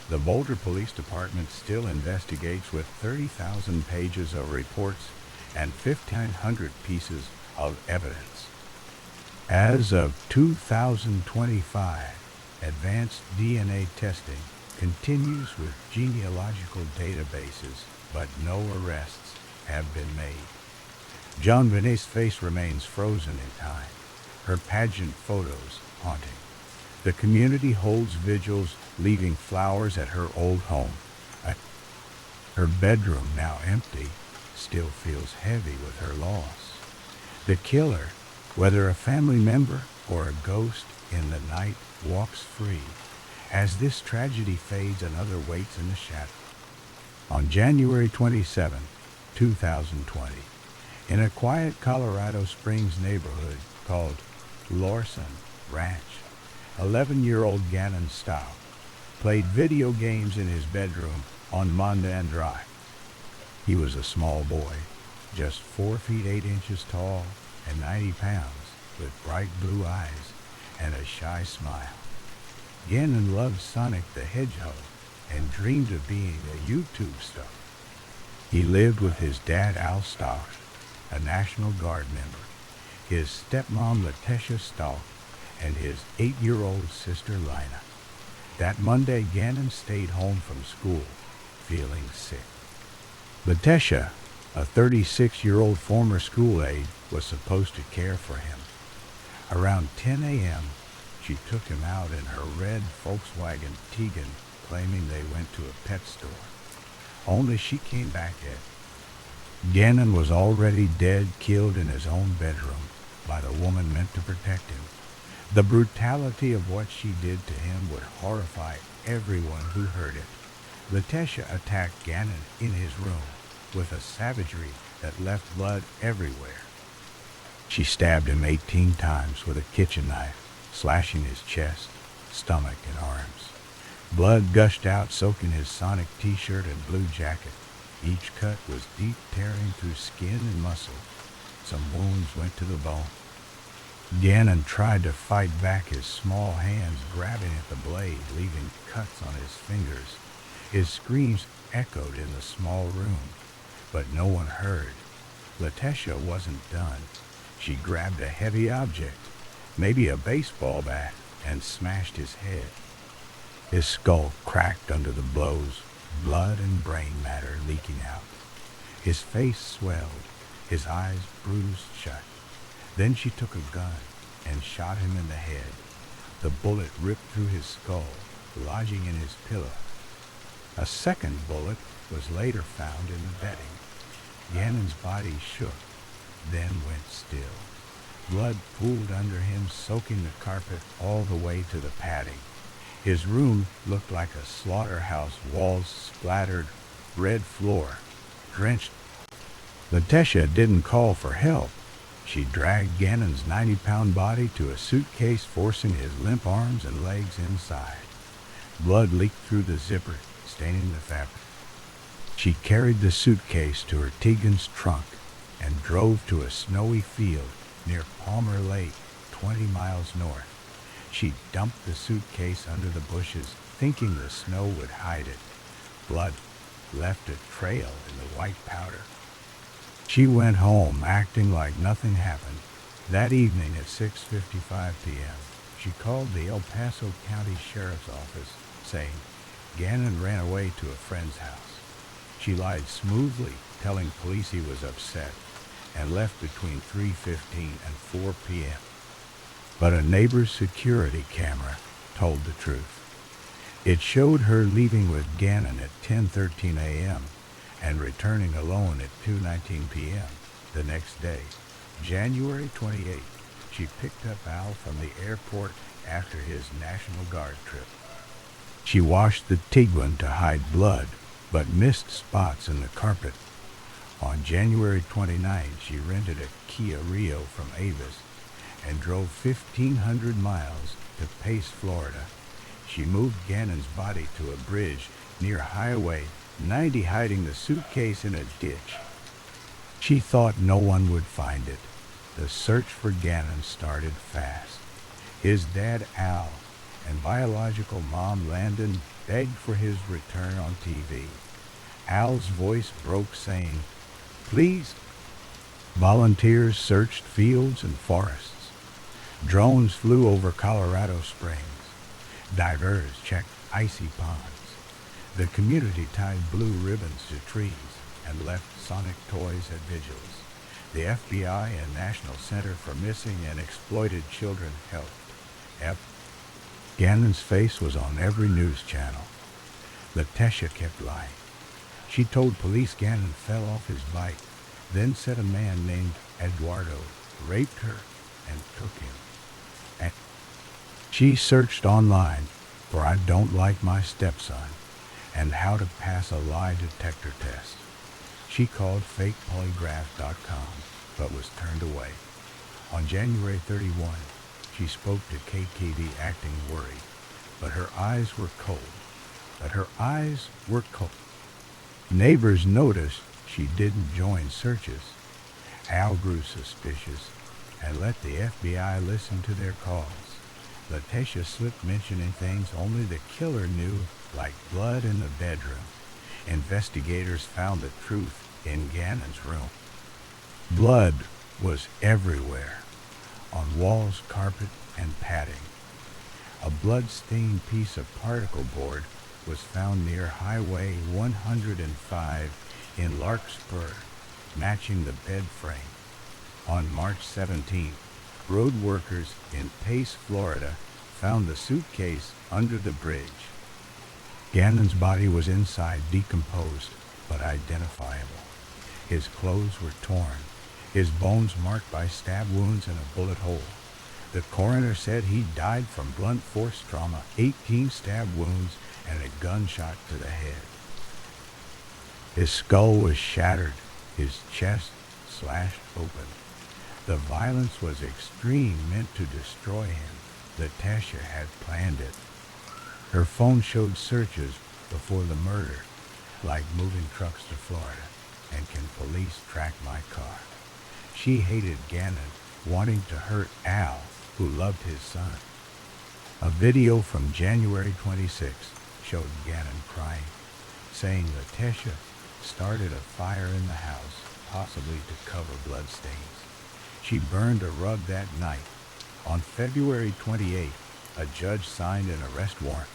The Boulder Police Department still investigates with 30,000 pages of reports and 1,500 pieces of evidence. As of 2025, advanced DNA testing continues with genealogical databases, but no arrests have been made. JonBenet's face remains frozen in time, her pageant photos haunting. The community holds vigils, leaving flowers at her old home. Her bedroom, now empty, still feels heavy with her loss. The killer, whether a family member or a ghost in the night, walks free. As this tragedy fades, another waits in the shadow. On January 27, 2020, in a quiet Colorado Springs neighborhood called Lawson Ranch, 11-year-old Gannon Stow played video games in his bedroom on Mandan Drive. He was a small boy, just 4 feet 8 inches tall and 90 pounds, with bright blue eyes and a shy smile. Gannon loved Sonic the Hedgehog and dreamed of being a YouTube star. He lived with his dad, Al Stock, a National Guard member, his stepmom, Letitia Stock, and his 8-year-old sister, Lina. That Monday, Gannon stayed home from school, feeling sick. Letitia, A 36-year-old former school aide was supposed to care for him. Around 10 a.m., she took him out in her red Volkswagen Tiguan, claiming they went to a pet store. Only she came back dead. Gannon was already dead, killed in his own bedroom by the woman meant to protect him. The brutality of what she did to him would horrify everyone who heard it. Letitia attacked Gannon in his room with a savagery that left blood everywhere. She stabbed him 18 times with a kitchen knife, slashing his chest, stomach, and arms. Blood gushed out, soaking his Sonic t-shirt and blue jacket. Each cut was deep, tearing through skin and muscle. Some wounds went to the bone. Gannon tried to fight back, his small hands grabbing at the blade, leaving cuts on his fingers. His screams echoed in the small room, but no one heard. Letitia wasn't done. She grabbed a heavy object, maybe a baseball bat, and smashed his head. His skull cracked under the blows, blood and brain matter leaking out. His face swelled, his eyes bruised shut. Then she took a gun and shot him in the head. The bullet ripped through his skull, lodging in his pillow. A second bullet was later found in the bedding. Gannon's body shook, then went still. Blood pooled under him, soaking the carpet all the way to the padding. His room looked like a slaughterhouse, walls splattered, red floor, drenched. Letitia didn't call for help. She dragged Gannon's 90-pound body to a suitcase, forcing his limp arms and legs inside. Blood leaked through the zipper, staining the fabric. She carried the suitcase to her Tiguan's trunk and drove to a snowy field near Palmer Lake, 20 miles north. She dumped the suitcase under the bushes, thinking the snow would hide it. Blood left a trail in the white powder. She went home, acting like nothing happened. That evening at 6:55 p.m., she called the El Paso County Sheriff's Office, saying Gannon ran away to a friend's house. She lied smoothly, telling police he was upset, and left between 3:15 and 4 p.m. But a neighbor's security camera told the truth. It showed her leaving with Gannon at 10:13 a.m. and returning alone at 2:19 p.m. the next day, January 28th. She picked up Al from the airport after his National Guard trip. She washed the Tiguan to hide blood, but missed spots in the carpet. On January 29th, she rented a Kia Rio from Avis and drove 1,500 miles to Pace, Florida. She moved Gannon's body to a bridge near Highway 90, hiding the suitcase in a ditch. She thought no one would find it. The search for Gannon started fast. His dad, Al, and biological mom, Landon, begged for his return on TV. Al's voice broke, saying, "Please." Volunteers searched fields and forests. Drones flew over Colorado Springs. Divers checked icy ponds. The community tied blue ribbons to trees and left sonic toys at vigils. The FBI and National Center for Missing and Exploited Children helped. Gannon's face was on every news channel. Letitia kept lying. She told police Gannon fell off his bike, then said a man named Eduardo raped her and took him. And she searched online for "I don't like my stepson" and how to pass a lie detector test. She called fakepolygraph.com, but was turned away. On January 31, she spoke to KKD, acting worried, but her eyes were cold. Neighbors noticed she didn't join searches. Al grew suspicious and let the FBI listen to their calls. Letitia slipped mentioning things only the killer knew, like blood in the bedroom. Investigators found the truth in Gannon's room. Blood was everywhere, on walls, carpet, and padding. A blood-stained piece of particle board was found near Highway 105 in Larkspur. matching the bed frame. On March 17th, road workers in Pace, Florida, found the suitcase under the bridge. Gannon's body was inside, decomposed, but identifiable. His clothes were torn, his bones marked by stab wounds and a bullet hole. The coroner said he died from blunt force trauma, 18 stab wounds, and a gunshot to the head. His skull was shattered, his chest slashed open. The violence was extreme, meant to destroy him. Latesha had planned it. Her phone showed searches before the murder, like moving trucks to Florida, and can police track my car. She hated Gannon, wanting to hurt Al, who loved his son. A video from January 26 showed Gannon crying, saying Latesha started a fire in the house, possibly to cover bloodstains. She burned a rug that night. On February 28, a judge signed an arrest warrant.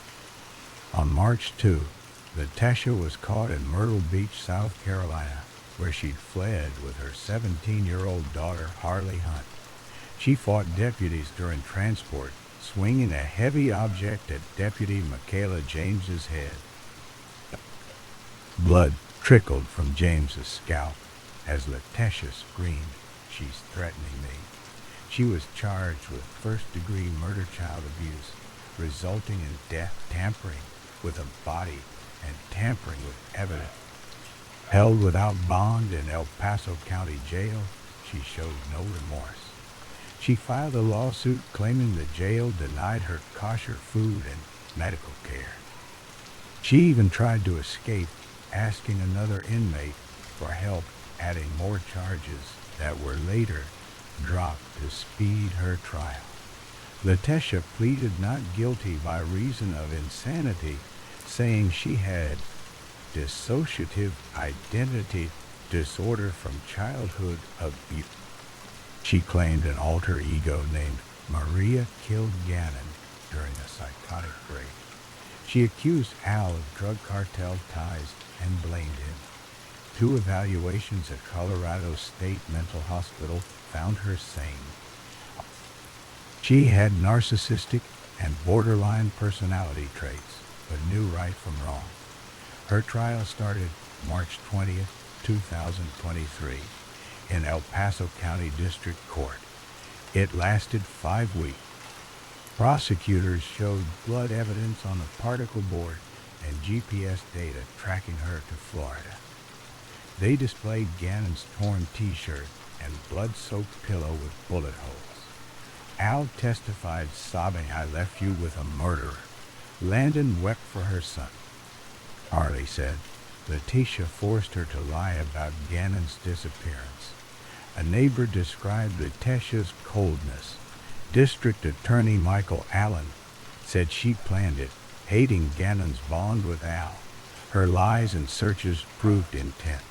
On March 2, Latesha was caught in Myrtle Beach, South Carolina, where she'd fled with her 17-year-old daughter, Harley Hunt. She fought deputies during transport, swinging a heavy object at Deputy Michaela James's head. Blood trickled from James's scalp as Latesha screamed, "She's threatening me." She was charged with first-degree murder, child abuse, resulting in death, tampering with a body, and tampering with evidence. Held without bond in El Paso County Jail, she showed no remorse. She filed a lawsuit claiming the jail denied her kosher food and medical care. She even tried to escape, asking another inmate for help, adding more charges that were later dropped to speed her trial. Latesha pleaded not guilty by reason of insanity, saying she had dissociative identity disorder from childhood abuse. She claimed an alter ego named Maria killed Gannon during a psychotic break. She accused Al of drug cartel ties and blamed him. 2 evaluations at Colorado State Mental Hospital found her sane. She had narcissistic and borderline personality traits, but knew right from wrong. Her trial started March 20th, 2023, in El Paso County District Court. It lasted 5 weeks. Prosecutors showed blood evidence on a particle board and GPS data tracking her to Florida. They displayed Gannon's torn t-shirt and blood-soaked pillow with bullet holes. Al testified, sobbing, "I left you with a murderer." Landon wept for her son. Harley said Latesha forced her to lie about Gannon's disappearance. A neighbor described Latesha's coldness. District Attorney Michael Allen said she planned it, hating Gannon's bond with Al. Her lies and searches proved intent.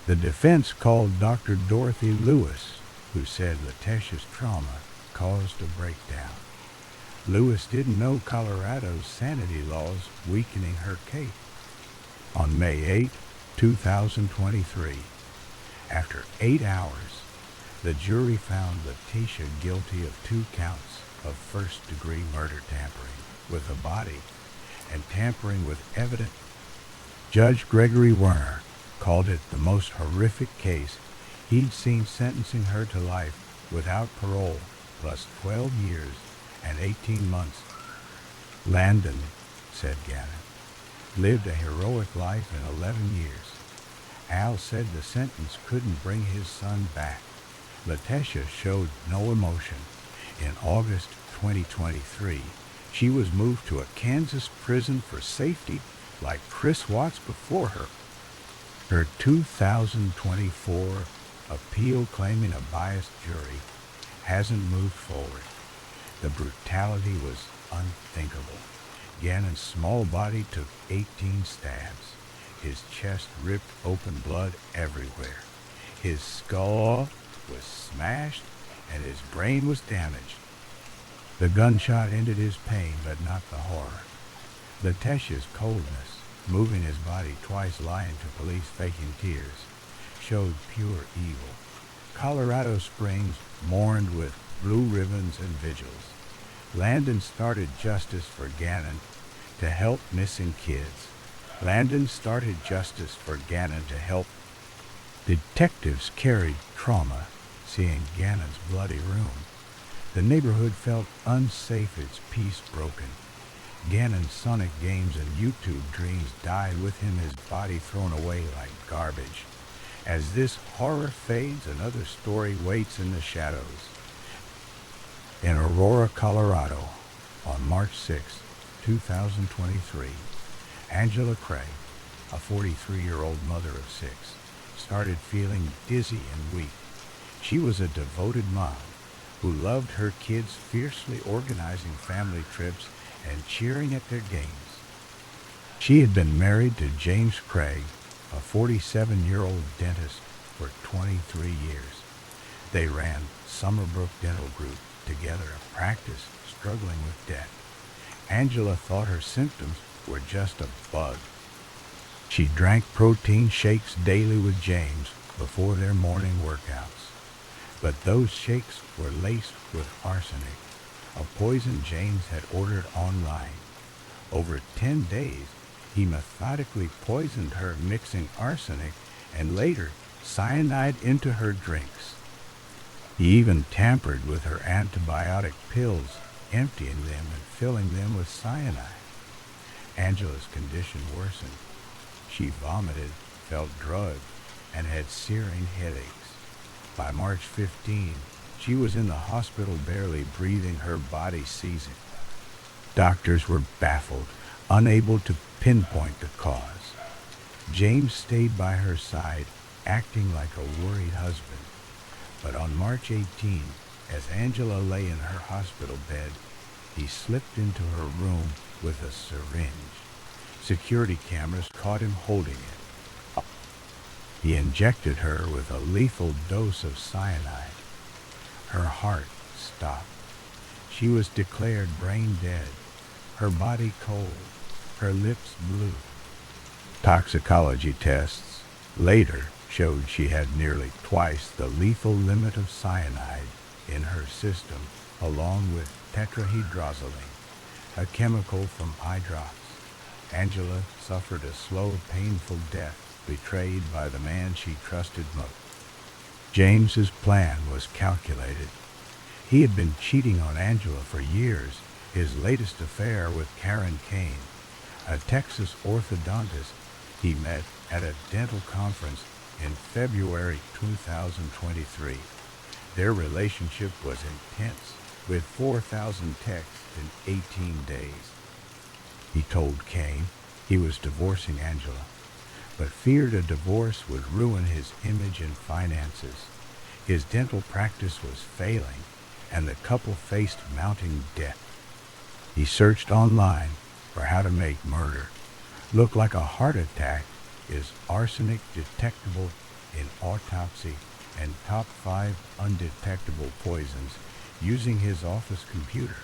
The defense called Dr. Dorothy Lewis, who said Latesha's trauma caused a breakdown. Lewis didn't know Colorado's sanity laws, weakening her case. On May 8, 2023, after 8 hours, the jury found Latesha guilty of 2 counts of first-degree murder, tampering with a body and tampering with evidence. Judge Gregory Werner called it the most horrific case he'd seen, sentencing her to life without parole, plus 12 years and 18 months. Landon, said Gannon, lived a heroic life in 11 years. Al said the sentence couldn't bring his son back. Latesha showed no emotion. In August 2023, she was moved to a Kansas prison for safety, like Chris Watts before her. Her 2024 appeal, claiming a biased jury, hasn't moved forward. The brutality was unthinkable. Gannon's small body took 18 stabs. His chest ripped open, blood everywhere. His skull was smashed and his brain was damaged. The gunshot ended his pain, but not the horror. Latesha's coldness, moving his body twice, lying to police, faking tears, showed pure evil. Colorado Springs mourned with blue ribbons and vigils. Landon started Justice for Gannon to help missing kids. Landon started Justice for Gannon to help. Detectives carried trauma seeing Gannon's bloody room. The neighborhood felt unsafe, its peace broken. Gannon's Sonic games and YouTube dreams died with him, his body thrown away like garbage. As this horror fades, another story waits in the shadows. In Aurora, Colorado, on March 6, 2023, Angela Craig, a 43-year-old mother of 6, started feeling dizzy and weak. She was a devoted mom who loved her kids, fiercely organizing family trips and cheering at their games. She had been married to James Craig, a 47-year-old dentist, for 23 years. They ran Summerbrook Dental Group together, a practice struggling with debt. Angela thought her symptoms were just a bug. She drank protein shakes daily with James before their morning workouts. But those shakes were laced with arsenic, a poison James had ordered online. Over 10 days, he methodically poisoned her, mixing arsenic and later cyanide into her drinks. He even tampered with her antibiotic pills, emptying them and filling them with cyanide. Angela's condition worsened. She vomited, felt drugged, and had searing headaches. By March 15, she was in the hospital, barely breathing, her body seizing. Doctors were baffled, unable to pinpoint the cause. James stayed by her side, acting like a worried husband. But on March 18, as Angela lay in her hospital bed, he slipped into her room with a syringe. Security cameras caught him holding it. He injected her with a lethal dose of cyanide. Her heart stopped. She was declared brain dead, her body cold, her lips blue. Toxicology tests later showed she had nearly twice the lethal limit of cyanide in her system, along with tetrahydrozoline, a chemical from eye drops. Angela suffered a slow, painful death, betrayed by the man she trusted most. James's plan was calculated. He had been cheating on Angela for years, his latest affair with Karen Kane, a Texas orthodontist he met at a dental conference in February 2023. Their relationship was intense, with 4,000 texts in 18 days. He told Kane he was divorcing Angela, but feared a divorce would ruin his image and finances. His dental practice was failing, and the couple faced mounting debt. He searched online for how to make murder look like a heart attack. Is arsenic detectable in autopsy, and top 5 undetectable poisons using his office computer.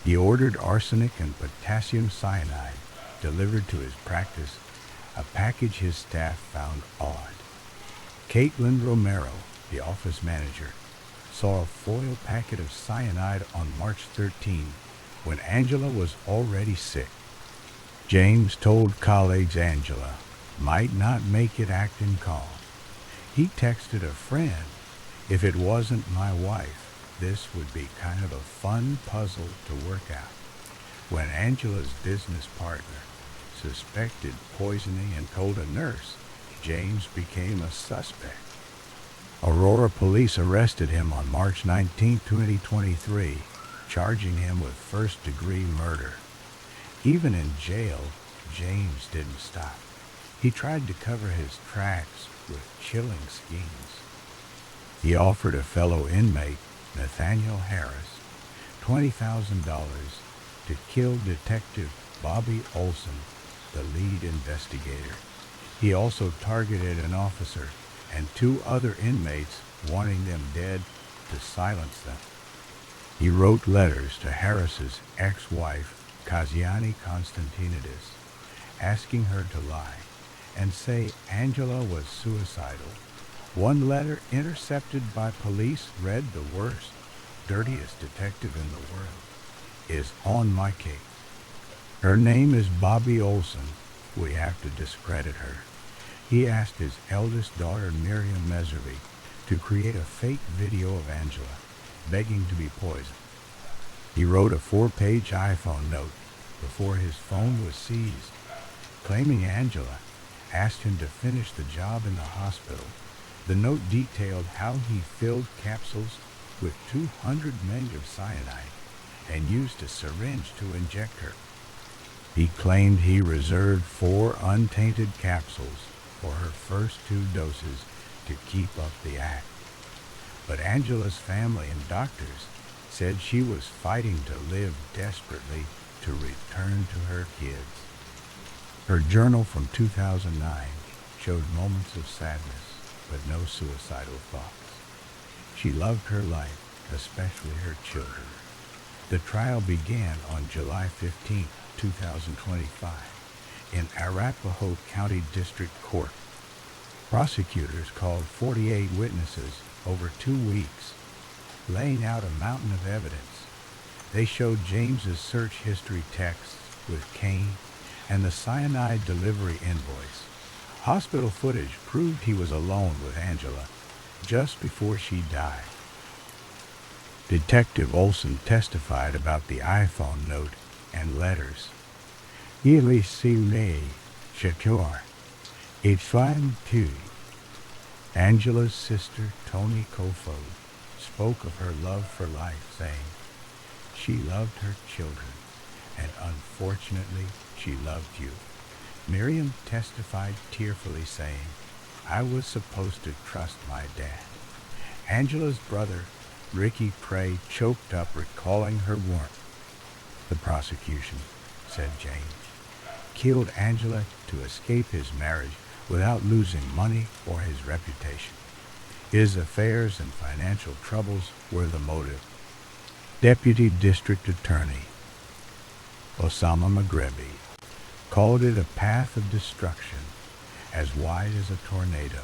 He ordered arsenic and potassium cyanide delivered to his practice, a package his staff found odd. Caitlin Romero, the office manager, saw a foil packet of cyanide on March 13 when Angela was already sick. James told colleagues Angela might not make it acting calm. He texted a friend, "If it wasn't my wife, this would be kind of a fun puzzle to work out." When Angela's business partner suspected poisoning and told a nurse, James became a suspect. Aurora police arrested him on March 19, 2023, charging him with first-degree murder. Even in jail, James didn't stop. He tried to cover his tracks with chilling schemes. He offered a fellow inmate, Nathaniel Harris, $20,000 to kill Detective Bobby Olson, the lead investigator. He also targeted an officer and 2 other inmates, wanting them dead to silence them. He wrote letters to Harris's ex-wife, Kaziani Konstantinidis, asking her to lie, and say Angela was suicidal. One letter intercepted by police read, "The worst, dirtiest detective in the world is on my case. Her name is Bobby Olson. We have to discredit her." He asked his eldest daughter, Miriam Meservy, to create a fake video of Angela, begging to be poisoned. He wrote a 4-page iPhone note before his phone was seized, claiming Angela asked him to finish the job in the hospital. The note detailed how he filled capsules with 200 mg of cyanide and used a syringe to inject her. He claimed he reserved 4 untainted capsules for her first 2 doses to keep up the act. But Angela's family and doctors said she was fighting to live desperately to return to her kids. Her journal from 2009 showed moments of sadness, but no suicidal thoughts. She loved her life, especially her children. The trial began on July 15, 2025, in Arapahoe County District Court. Prosecutors called 48 witnesses over 2 weeks, laying out a mountain of evidence. They showed James's search history texts with Kane and the cyanide delivery invoice. Hospital footage proved he was alone with Angela just before she died. Detective Olson testified about the iPhone note and letters. Il est signé Shakur. It's fine too. Angela's sister, Toni Kofod, spoke of her love for life, saying, "She loved her children, and unfortunately, she loved you." Miriam testified tearfully, saying, "I was supposed to trust my dad." Angela's brother, Ricky Prey, choked up recalling her warmth. The prosecution said James killed Angela to escape his marriage without losing money or his reputation. His affairs and financial troubles were the motive. Deputy District Attorney Osama Maghrebi called it a path of destruction as wide as a tornado.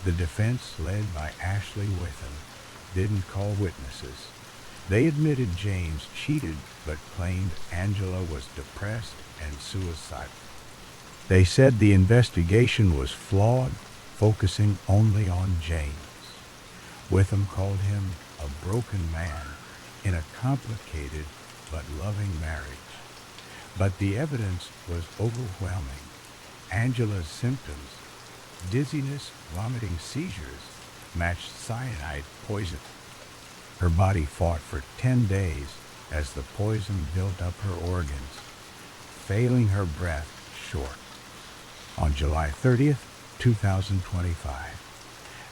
The defense, led by Ashley Witham, didn't call witnesses. They admitted James cheated but claimed Angela was depressed and suicidal. They said the investigation was flawed, focusing only on James. Witham called him a broken man in a complicated but loving marriage. But the evidence was overwhelming. Angela's symptoms, dizziness, vomiting, seizures, matched cyanide poison. Her body fought for 10 days as the poison built up her organs, failing her breath short. On July 30th, 2025,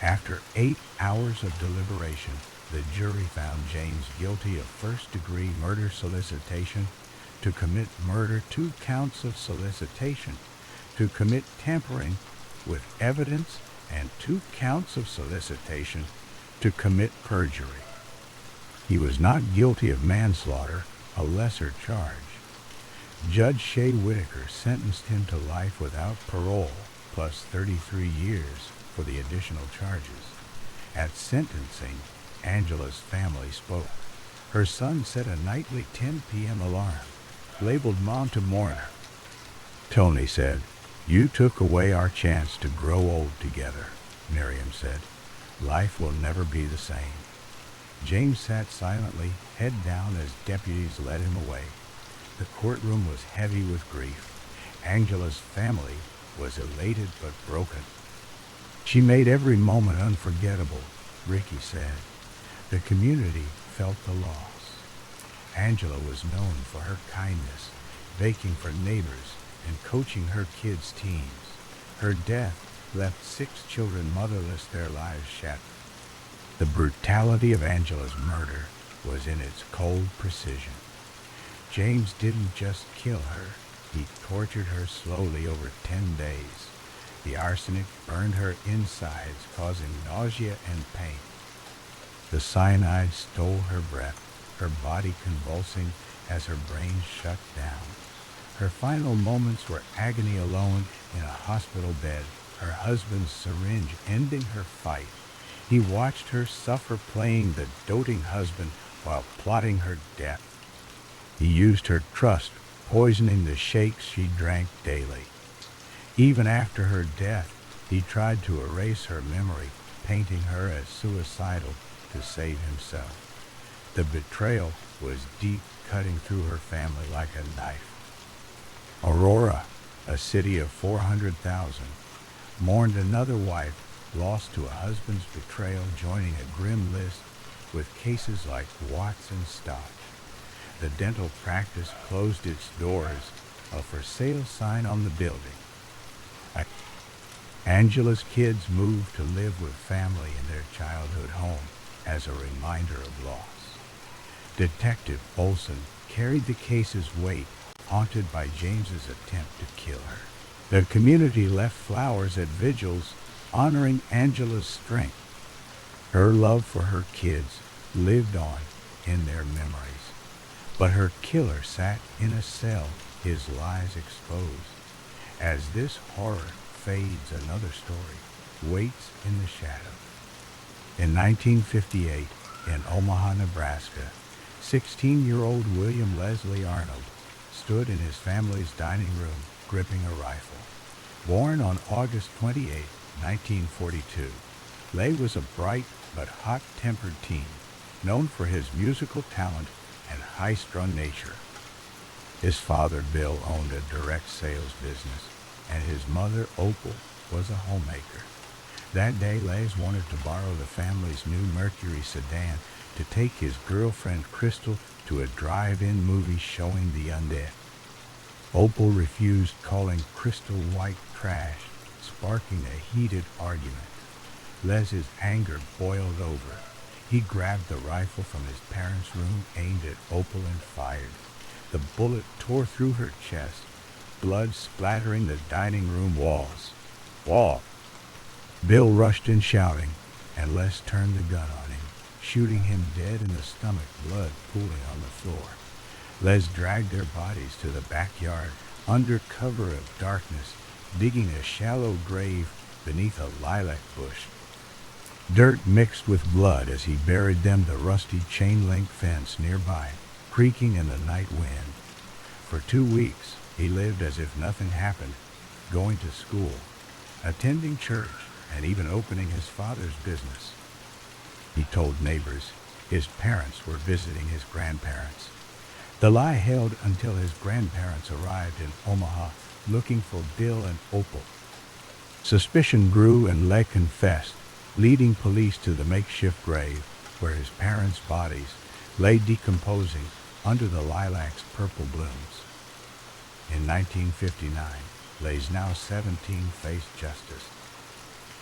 after 8 hours of deliberation, the jury found James guilty of first-degree murder solicitation to commit murder, 2 counts of solicitation to commit tampering with evidence, and 2 counts of solicitation to commit perjury. He was not guilty of manslaughter, a lesser charge. Judge Shea Whitaker sentenced him to life without parole, plus 33 years for the additional charges. At sentencing, Angela's family spoke. Her son set a nightly 10 p.m. alarm, labeled Mom to Mourner. Toni said, "You took away our chance to grow old together," Miriam said. "Life will never be the same." James sat silently, head down, as deputies led him away. The courtroom was heavy with grief. Angela's family was elated but broken. "She made every moment unforgettable," Ricky said. The community felt the loss. Angela was known for her kindness, baking for neighbors and coaching her kids' teams. Her death left 6 children motherless, their lives shattered. The brutality of Angela's murder was in its cold precision. James didn't just kill her, he tortured her slowly over 10 days. The arsenic burned her insides, causing nausea and pain. The cyanide stole her breath, her body convulsing as her brain shut down. Her final moments were agony alone in a hospital bed, her husband's syringe ending her fight. He watched her suffer playing the doting husband while plotting her death. He used her trust, poisoning the shakes she drank daily. Even after her death, he tried to erase her memory, painting her as suicidal to save himself. The betrayal was deep, cutting through her family like a knife. Aurora, a city of 400,000, mourned another wife lost to a husband's betrayal, joining a grim list with cases like Watts and Stott. The dental practice closed its doors, a for sale sign on the building. Angela's kids moved to live with family in their childhood home as a reminder of loss. Detective Olson carried the case's weight, haunted by James's attempt to kill her. The community left flowers at vigils, honoring Angela's strength. Her love for her kids lived on in their memories. But her killer sat in a cell, his lies exposed. As this horror fades, another story waits in the shadows. In 1958, in Omaha, Nebraska, 16-year-old William Leslie Arnold stood in his family's dining room gripping a rifle. Born on August 28, 1942, Lay was a bright but hot-tempered teen, known for his musical talent and high-strung nature. His father, Bill, owned a direct sales business, and his mother, Opal, was a homemaker. That day, Lays wanted to borrow the family's new Mercury sedan to take his girlfriend, Crystal, to a drive-in movie showing The Undead. Opal refused, calling Crystal white trash, sparking a heated argument. Les's anger boiled over. He grabbed the rifle from his parents' room, aimed at Opal, and fired. The bullet tore through her chest, blood splattering the dining room walls. "Wall!" Bill rushed in shouting, and Les turned the gun on him, shooting him dead in the stomach, blood pooling on the floor. Les dragged their bodies to the backyard under cover of darkness, digging a shallow grave beneath a lilac bush. Dirt mixed with blood as he buried them, the rusty chain-link fence nearby, creaking in the night wind. For 2 weeks, he lived as if nothing happened, going to school, attending church, and even opening his father's business. He told neighbors his parents were visiting his grandparents. The lie held until his grandparents arrived in Omaha looking for Bill and Opal. Suspicion grew and Lay confessed, leading police to the makeshift grave where his parents' bodies lay decomposing under the lilac's purple blooms. In 1959, Lay's now 17 faced justice.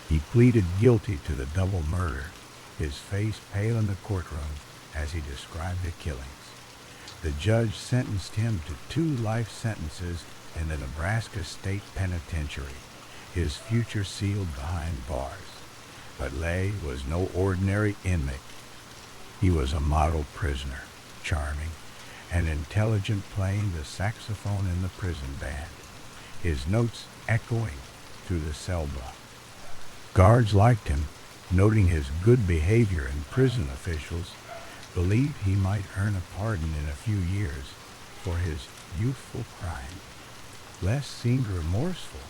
He pleaded guilty to the double murder, his face pale in the courtroom as he described the killings. The judge sentenced him to 2 life sentences in the Nebraska State Penitentiary, his future sealed behind bars. But Lay was no ordinary inmate. He was a model prisoner, charming and intelligent, playing the saxophone in the prison band, his notes echoing through the cell block. Guards liked him, noting his good behavior, and prison officials believed he might earn a pardon in a few years for his youthful crime. Les seemed remorseful,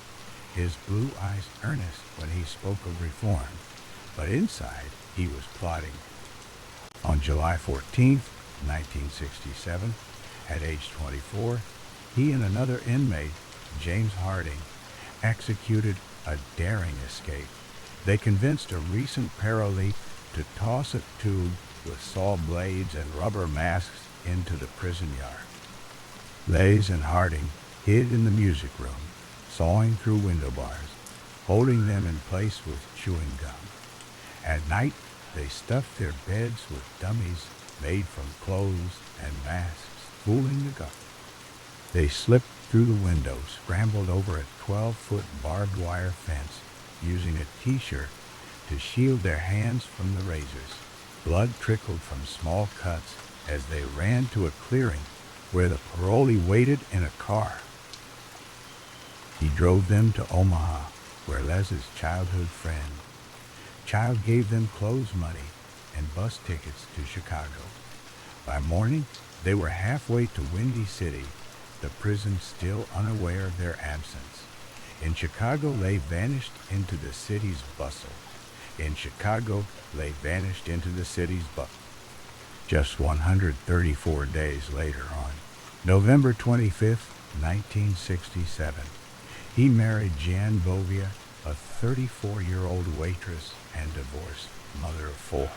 his blue eyes earnest when he spoke of reform, but inside he was plotting. On July 14, 1967, at age 24, he and another inmate, James Harding, executed a daring escape. They convinced a recent parolee to toss a tube with saw blades and rubber masks into the prison yard. Lays and Harding hid in the music room, sawing through window bars, holding them in place with chewing gum. At night, they stuffed their beds with dummies made from clothes and masks, fooling the guard. They slipped through the window, scrambled over a 12-foot barbed wire fence, using a t-shirt to shield their hands from the razors. Blood trickled from small cuts as they ran to a clearing where the parolee waited in a car. He drove them to Omaha, where Les's childhood friend. Child gave them clothes money and bus tickets to Chicago. By morning, they were halfway to Windy City, the prison still unaware of their absence. In Chicago, they vanished into the city's bustle. In Chicago, they vanished into the city's bustle. Just 134 days later, on November 25th, 1967, he married Jan Bovia, a 34-year-old waitress and divorced mother of four.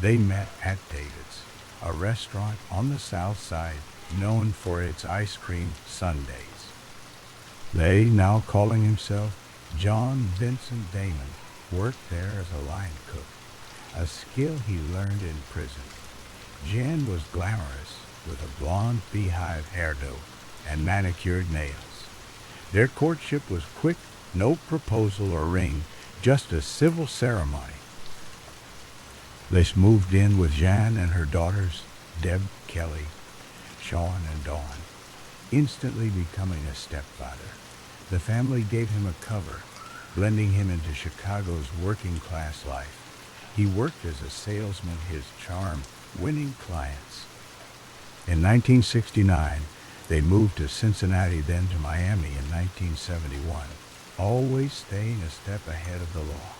They met at David's, a restaurant on the South Side known for its ice cream sundaes. Lay, now calling himself John Vincent Damon, worked there as a line cook, a skill he learned in prison. Jan was glamorous, with a blonde beehive hairdo and manicured nails. Their courtship was quick, no proposal or ring, just a civil ceremony. Les moved in with Jan and her daughters, Deb, Kelly, Sean, and Dawn, instantly becoming a stepfather. The family gave him a cover, blending him into Chicago's working-class life. He worked as a salesman, his charm winning clients. In 1969, they moved to Cincinnati, then to Miami in 1971, always staying a step ahead of the law.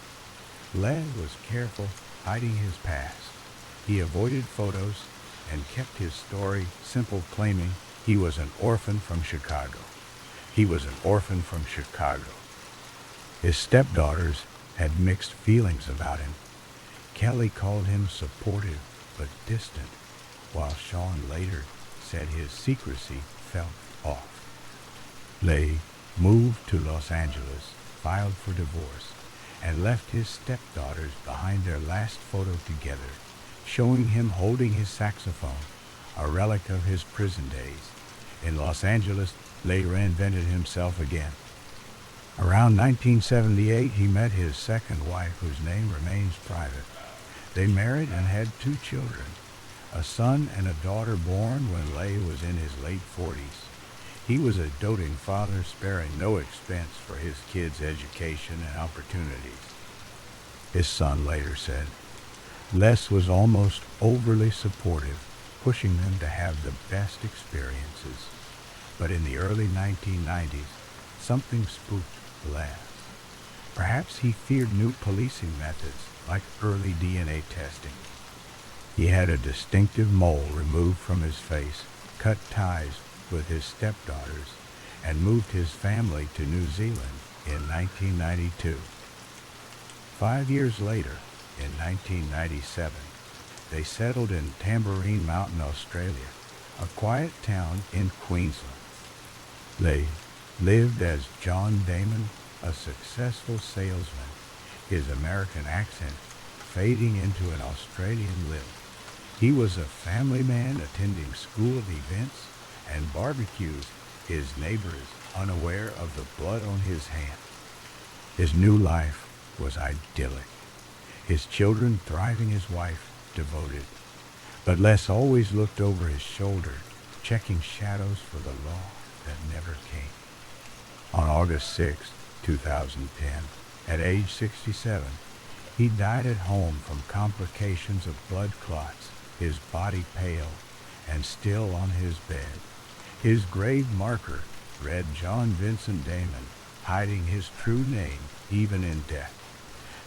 Les was careful, hiding his past. He avoided photos and kept his story simple, claiming he was an orphan from Chicago. He was an orphan from Chicago. His stepdaughters had mixed feelings about him. Kelly called him supportive but distant, while Sean later said his secrecy felt off. Lay moved to Los Angeles, filed for divorce, and left his stepdaughters behind their last photo together, showing him holding his saxophone, a relic of his prison days. In Los Angeles, Lay reinvented himself again. Around 1978, he met his second wife, whose name remains private. They married and had 2 children, a son and a daughter born when Lay was in his late 40s. He was a doting father, sparing no expense for his kids' education and opportunities. His son later said, Les was almost overly supportive, pushing them to have the best experiences. But in the early 1990s, something spooked Les. Perhaps he feared new policing methods like early DNA testing. He had a distinctive mole removed from his face, cut ties with his stepdaughters, and moved his family to New Zealand in 1992. 5 years later, in 1997, they settled in Tamborine Mountain, Australia, a quiet town in Queensland. They lived as John Damon, a successful salesman, his American accent fading into an Australian lilt. He was a family man, attending school events and barbecues, his neighbors unaware of the blood on his hand. His new life was idyllic, his children thriving, his wife devoted. But Les always looked over his shoulder, checking shadows for the law that never came. On August 6, 2010, at age 67, he died at home from complications of blood clots, his body pale and still on his bed. His grave marker read John Vincent Damon, hiding his true name even in death.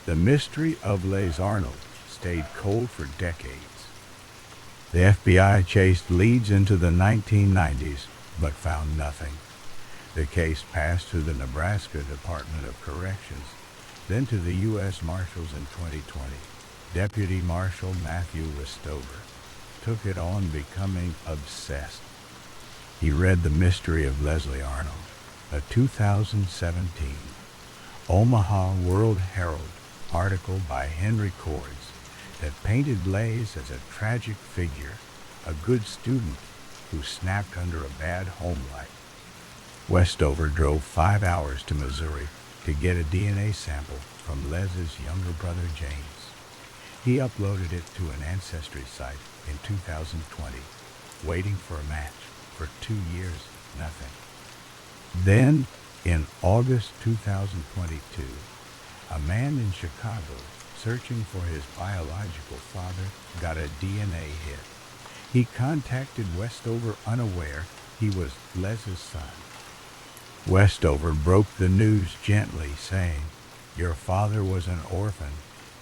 The mystery of Les Arnold stayed cold for decades. The FBI chased leads into the 1990s, but found nothing. The case passed to the Nebraska Department of Corrections, then to the U.S. Marshals in 2020. Deputy Marshal Matthew Westover took it on, becoming obsessed. He read The Mystery of Leslie Arnold, a 2017 Omaha World Herald article by Henry Cords that painted Les as a tragic figure, a good student who snapped under a bad home life. Westover drove 5 hours to Missouri to get a DNA sample from Les's younger brother James. He uploaded it to an ancestry site in 2020, waiting for a match. For 2 years, nothing. Then In August 2022, a man in Chicago searching for his biological father got a DNA hit. He contacted Westover unaware he was Les's son. Westover broke the news gently, saying, "Your father was an orphan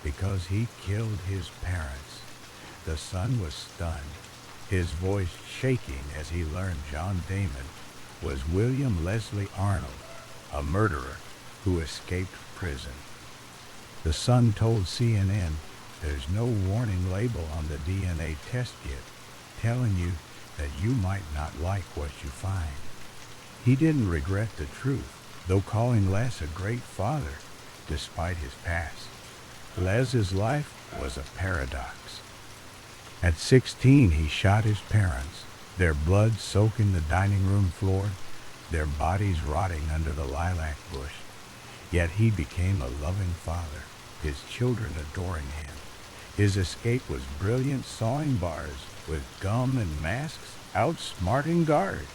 because he killed his parents." The son was stunned, his voice shaking as he learned John Damon was William Leslie Arnold, a murderer who escaped prison. The son told CNN, "There's no warning label on the DNA test kit telling you that you might not like what you find." He didn't regret the truth, though calling Les a great father despite his past. Les's life was a paradox. At 16, he shot his parents, their blood soaking the dining room floor, their bodies rotting under the lilac bush. Yet he became a loving father, his children adoring him. His escape was brilliant sawing bars with gum and masks outsmarting guards.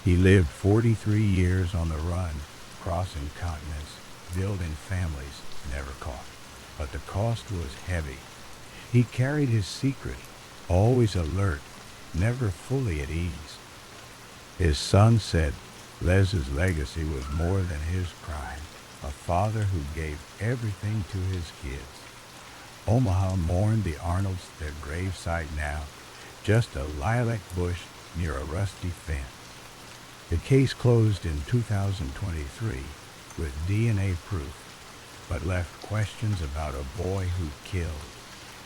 He lived 43 years on the run, crossing continents, building families never caught. But the cost was heavy. He carried his secret, always alert, never fully at ease. His son said Les's legacy was more than his crime, a father who gave everything to his kids. Omaha mourned the Arnolds, their gravesite now, just a lilac bush near a rusty fence. The case closed in 2023 with DNA proof, but left questions about a boy who killed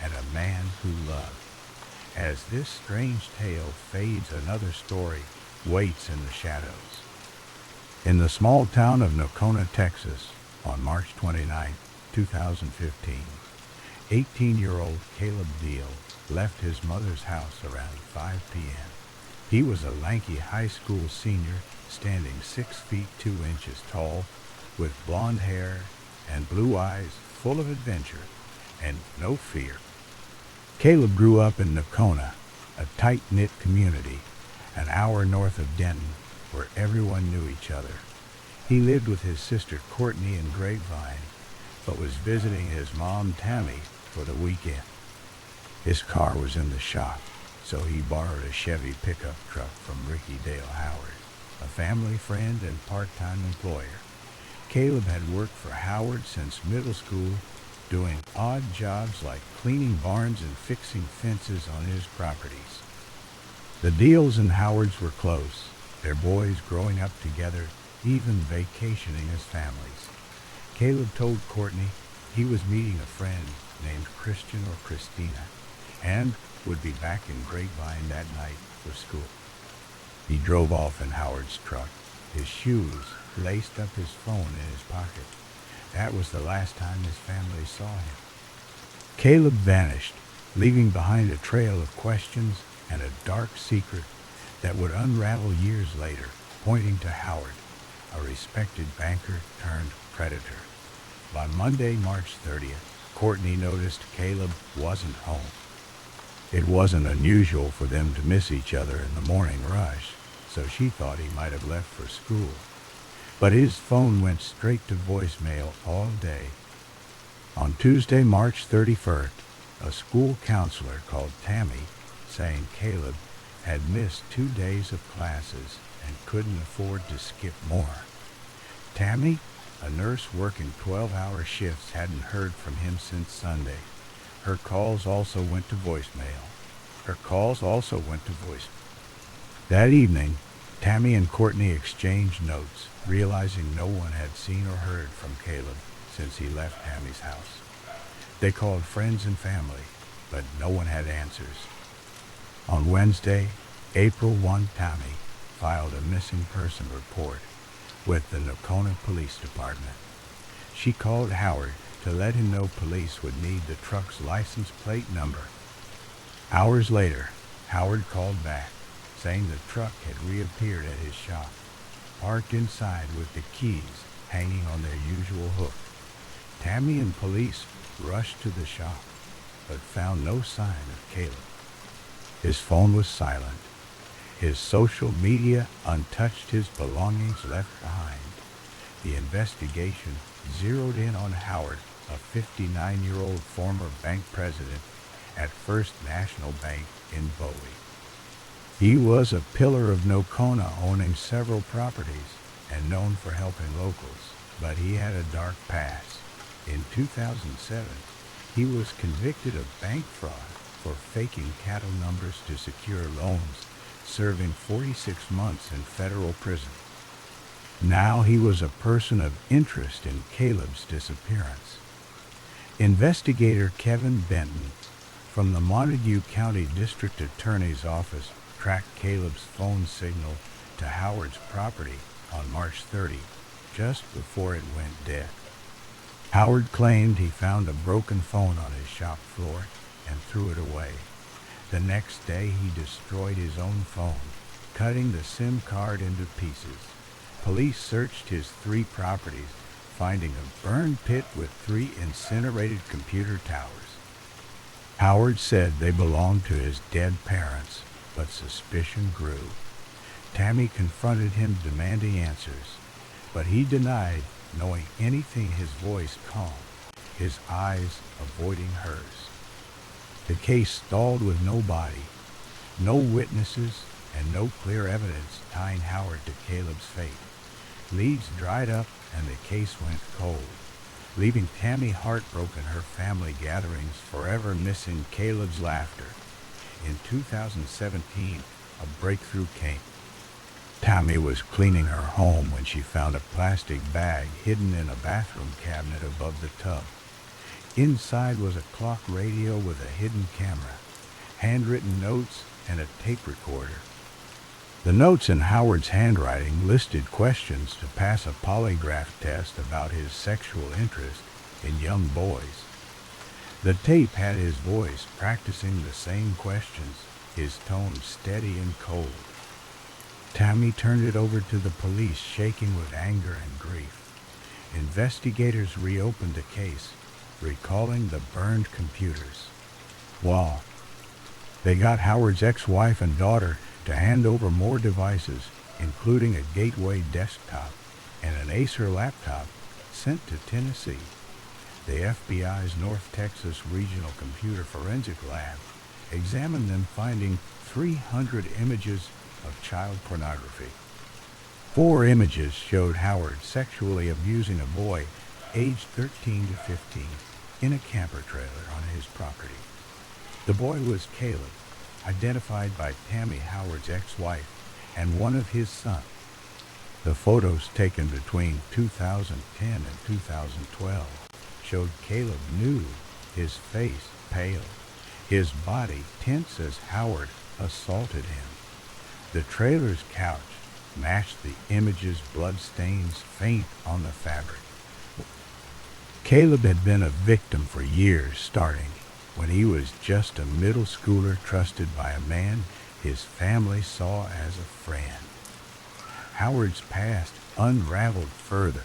and a man who loved. As this strange tale fades, another story waits in the shadows. In the small town of Nocona, Texas, on March 29, 2015, 18-year-old Caleb Deal left his mother's house around 5 p.m. He was a lanky high school senior, standing 6 feet 2 inches tall, with blonde hair and blue eyes full of adventure and no fear. Caleb grew up in Nocona, a tight-knit community, an hour north of Denton, where everyone knew each other. He lived with his sister Courtney in Grapevine, but was visiting his mom Tammy for the weekend. His car was in the shop, so he borrowed a Chevy pickup truck from Ricky Dale Howard, a family friend and part-time employer. Caleb had worked for Howard since middle school, doing odd jobs like cleaning barns and fixing fences on his properties. The Deals and Howards were close, their boys growing up together, even vacationing as families. Caleb told Courtney he was meeting a friend named Christian or Christina, and would be back in Grapevine that night for school. He drove off in Howard's truck, his shoes laced up, his phone in his pocket. That was the last time his family saw him. Caleb vanished, leaving behind a trail of questions and a dark secret that would unravel years later, pointing to Howard, a respected banker turned predator. By Monday, March 30th, Courtney noticed Caleb wasn't home. It wasn't unusual for them to miss each other in the morning rush, so she thought he might have left for school. But his phone went straight to voicemail all day. On Tuesday, March 31st, a school counselor called Tammy, saying Caleb had missed 2 days of classes and couldn't afford to skip more. Tammy, a nurse working 12-hour shifts, hadn't heard from him since Sunday. Her calls also went to voicemail. That evening, Tammy and Courtney exchanged notes, realizing no one had seen or heard from Caleb since he left Tammy's house. They called friends and family, but no one had answers. On Wednesday, April 1, Tammy filed a missing person report with the Nocona Police Department. She called Howard to let him know police would need the truck's license plate number. Hours later, Howard called back, saying the truck had reappeared at his shop, parked inside with the keys hanging on their usual hook. Tammy and police rushed to the shop, but found no sign of Caleb. His phone was silent. His social media untouched, his belongings left behind. The investigation zeroed in on Howard, a 59-year-old former bank president at First National Bank in Bowie. He was a pillar of Nocona, owning several properties and known for helping locals, but he had a dark past. In 2007, he was convicted of bank fraud for faking cattle numbers to secure loans, serving 46 months in federal prison. Now he was a person of interest in Caleb's disappearance. Investigator Kevin Benton from the Montague County District Attorney's Office tracked Caleb's phone signal to Howard's property on March 30, just before it went dead. Howard claimed he found a broken phone on his shop floor and threw it away. The next day he destroyed his own phone, cutting the SIM card into pieces. Police searched his 3 properties, finding a burn pit with 3 incinerated computer towers. Howard said they belonged to his dead parents, but suspicion grew. Tammy confronted him demanding answers, but he denied knowing anything, his voice calm, his eyes avoiding hers. The case stalled with no body, no witnesses, and no clear evidence tying Howard to Caleb's fate. Leads dried up and the case went cold, leaving Tammy heartbroken, her family gatherings forever missing Caleb's laughter. In 2017, a breakthrough came. Tammy was cleaning her home when she found a plastic bag hidden in a bathroom cabinet above the tub. Inside was a clock radio with a hidden camera, handwritten notes, and a tape recorder. The notes in Howard's handwriting listed questions to pass a polygraph test about his sexual interest in young boys. The tape had his voice practicing the same questions, his tone steady and cold. Tammy turned it over to the police, shaking with anger and grief. Investigators reopened the case, recalling the burned computers. Wow. They got Howard's ex-wife and daughter to hand over more devices, including a Gateway desktop and an Acer laptop sent to Tennessee. The FBI's North Texas Regional Computer Forensic Lab examined them, finding 300 images of child pornography. 4 images showed Howard sexually abusing a boy aged 13 to 15 in a camper trailer on his property. The boy was Caleb, identified by Tammy, Howard's ex-wife, and one of his sons. The photos taken between 2010 and 2012 showed Caleb nude, his face pale, his body tense as Howard assaulted him. The trailer's couch matched the image's bloodstains faint on the fabric. Caleb had been a victim for years, starting when he was just a middle schooler trusted by a man his family saw as a friend. Howard's past unraveled further.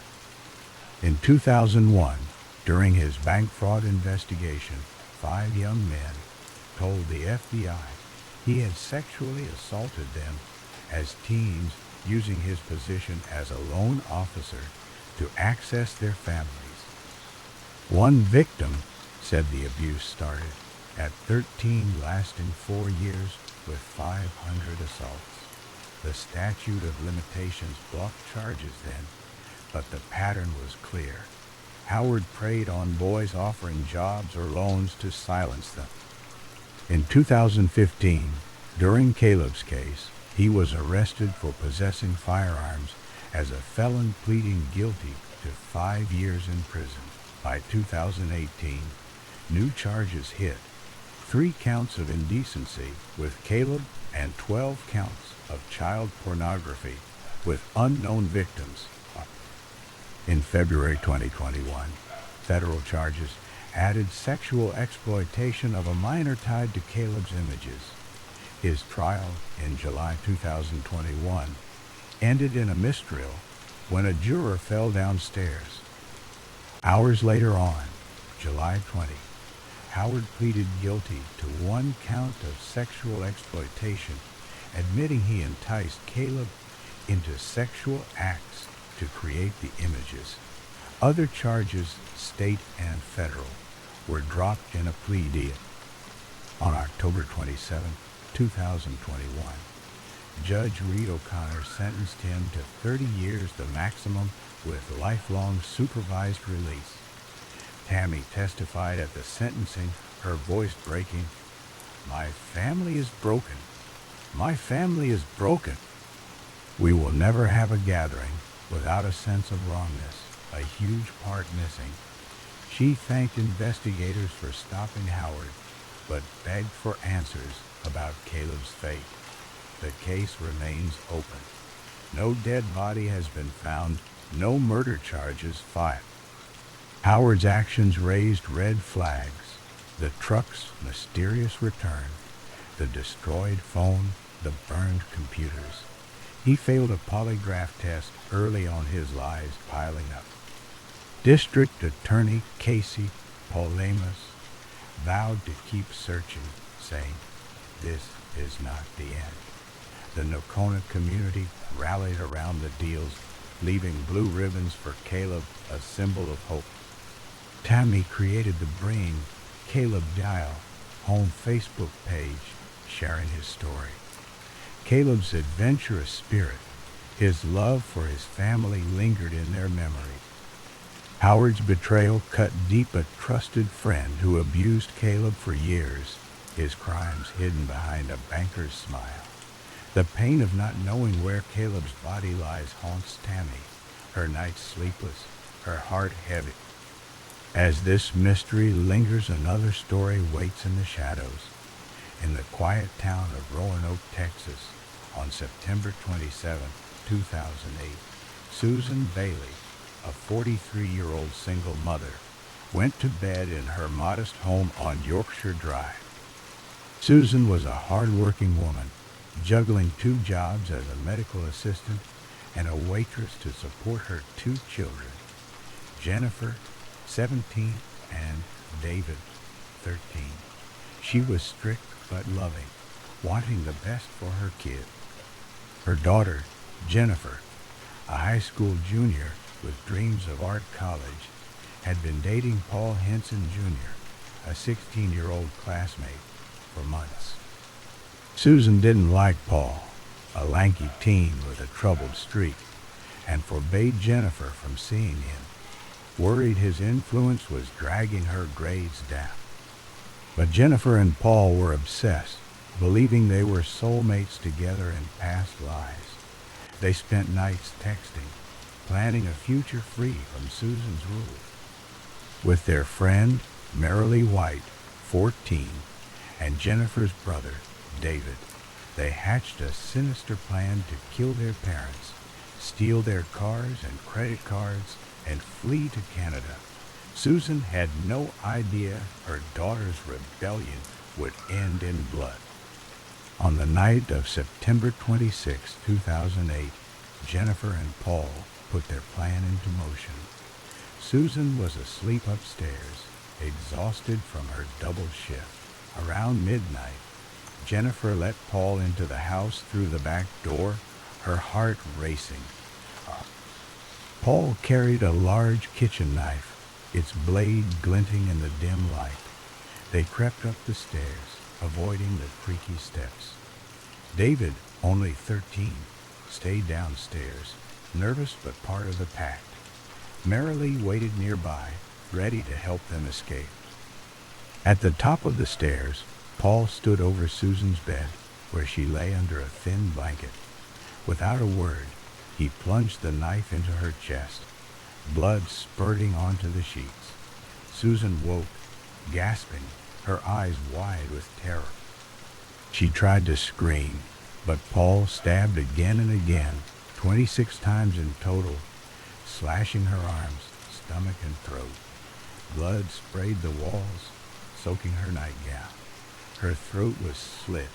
In 2001, during his bank fraud investigation, 5 young men told the FBI he had sexually assaulted them as teens, using his position as a loan officer to access their families. One victim said the abuse started at 13, lasting 4 years with 500 assaults. The statute of limitations blocked charges then, but the pattern was clear. Howard preyed on boys, offering jobs or loans to silence them. In 2015, during Caleb's case, he was arrested for possessing firearms as a felon, pleading guilty to 5 years in prison. By 2018, new charges hit: 3 counts of indecency with Caleb and 12 counts of child pornography with unknown victims. In February 2021, federal charges added sexual exploitation of a minor tied to Caleb's images. His trial in July 2021 ended in a mistrial when a juror fell downstairs. Hours later on, July 20, Howard pleaded guilty to 1 count of sexual exploitation admitting he enticed Caleb into sexual acts to create the images. Other charges, state and federal, were dropped in a plea deal. On October 27, 2021, Judge Reed O'Connor sentenced him to 30 years, the maximum, with lifelong supervised release. Tammy testified at the sentencing, her voice breaking. "My family is broken. My family is broken. We will never have a gathering without a sense of wrongness, a huge part missing." She thanked investigators for stopping Howard, but begged for answers about Caleb's fate. The case remains open. No dead body has been found, no murder charges filed. Howard's actions raised red flags. The truck's mysterious return, the destroyed phone, the burned computers. He failed a polygraph test early on, his lies piling up. District Attorney Casey Paulemus vowed to keep searching, saying, "This is not the end." The Nocona community rallied around the deals, leaving blue ribbons for Caleb, a symbol of hope. Tammy created the Bring Caleb Dial home Facebook page, sharing his story. Caleb's adventurous spirit, his love for his family lingered in their memory. Howard's betrayal cut deep. A trusted friend who abused Caleb for years, his crimes hidden behind a banker's smile. The pain of not knowing where Caleb's body lies haunts Tammy, her nights sleepless, her heart heavy. As this mystery lingers, another story waits in the shadows. In the quiet town of Roanoke, Texas, on September 27, 2008, Susan Bailey, a 43-year-old single mother, went to bed in her modest home on Yorkshire Drive. Susan was a hard-working woman, juggling 2 jobs as a medical assistant and a waitress to support her 2 children, Jennifer, 17, and David, 13. She was strict but loving, wanting the best for her kid. Her daughter, Jennifer, a high school junior with dreams of art college, had been dating Paul Henson Jr., a 16-year-old classmate, for months. Susan didn't like Paul, a lanky teen with a troubled streak, and forbade Jennifer from seeing him, worried his influence was dragging her grades down. But Jennifer and Paul were obsessed, believing they were soulmates together in past lives. They spent nights texting, planning a future free from Susan's rule. With their friend, Marilee White, 14, and Jennifer's brother, David, they hatched a sinister plan to kill their parents, steal their cars and credit cards, and flee to Canada. Susan had no idea her daughter's rebellion would end in blood. On the night of September 26, 2008, Jennifer and Paul put their plan into motion. Susan was asleep upstairs, exhausted from her double shift. Around midnight, Jennifer let Paul into the house through the back door, her heart racing. Paul carried a large kitchen knife, its blade glinting in the dim light. They crept up the stairs, avoiding the creaky steps. David, only 13, stayed downstairs, nervous but part of the pact. Marilee waited nearby, ready to help them escape. At the top of the stairs, Paul stood over Susan's bed, where she lay under a thin blanket. Without a word, he plunged the knife into her chest, blood spurting onto the sheets. Susan woke, gasping, her eyes wide with terror. She tried to scream, but Paul stabbed again and again, 26 times in total, slashing her arms, stomach, and throat. Blood sprayed the walls, soaking her nightgown. Her throat was slit,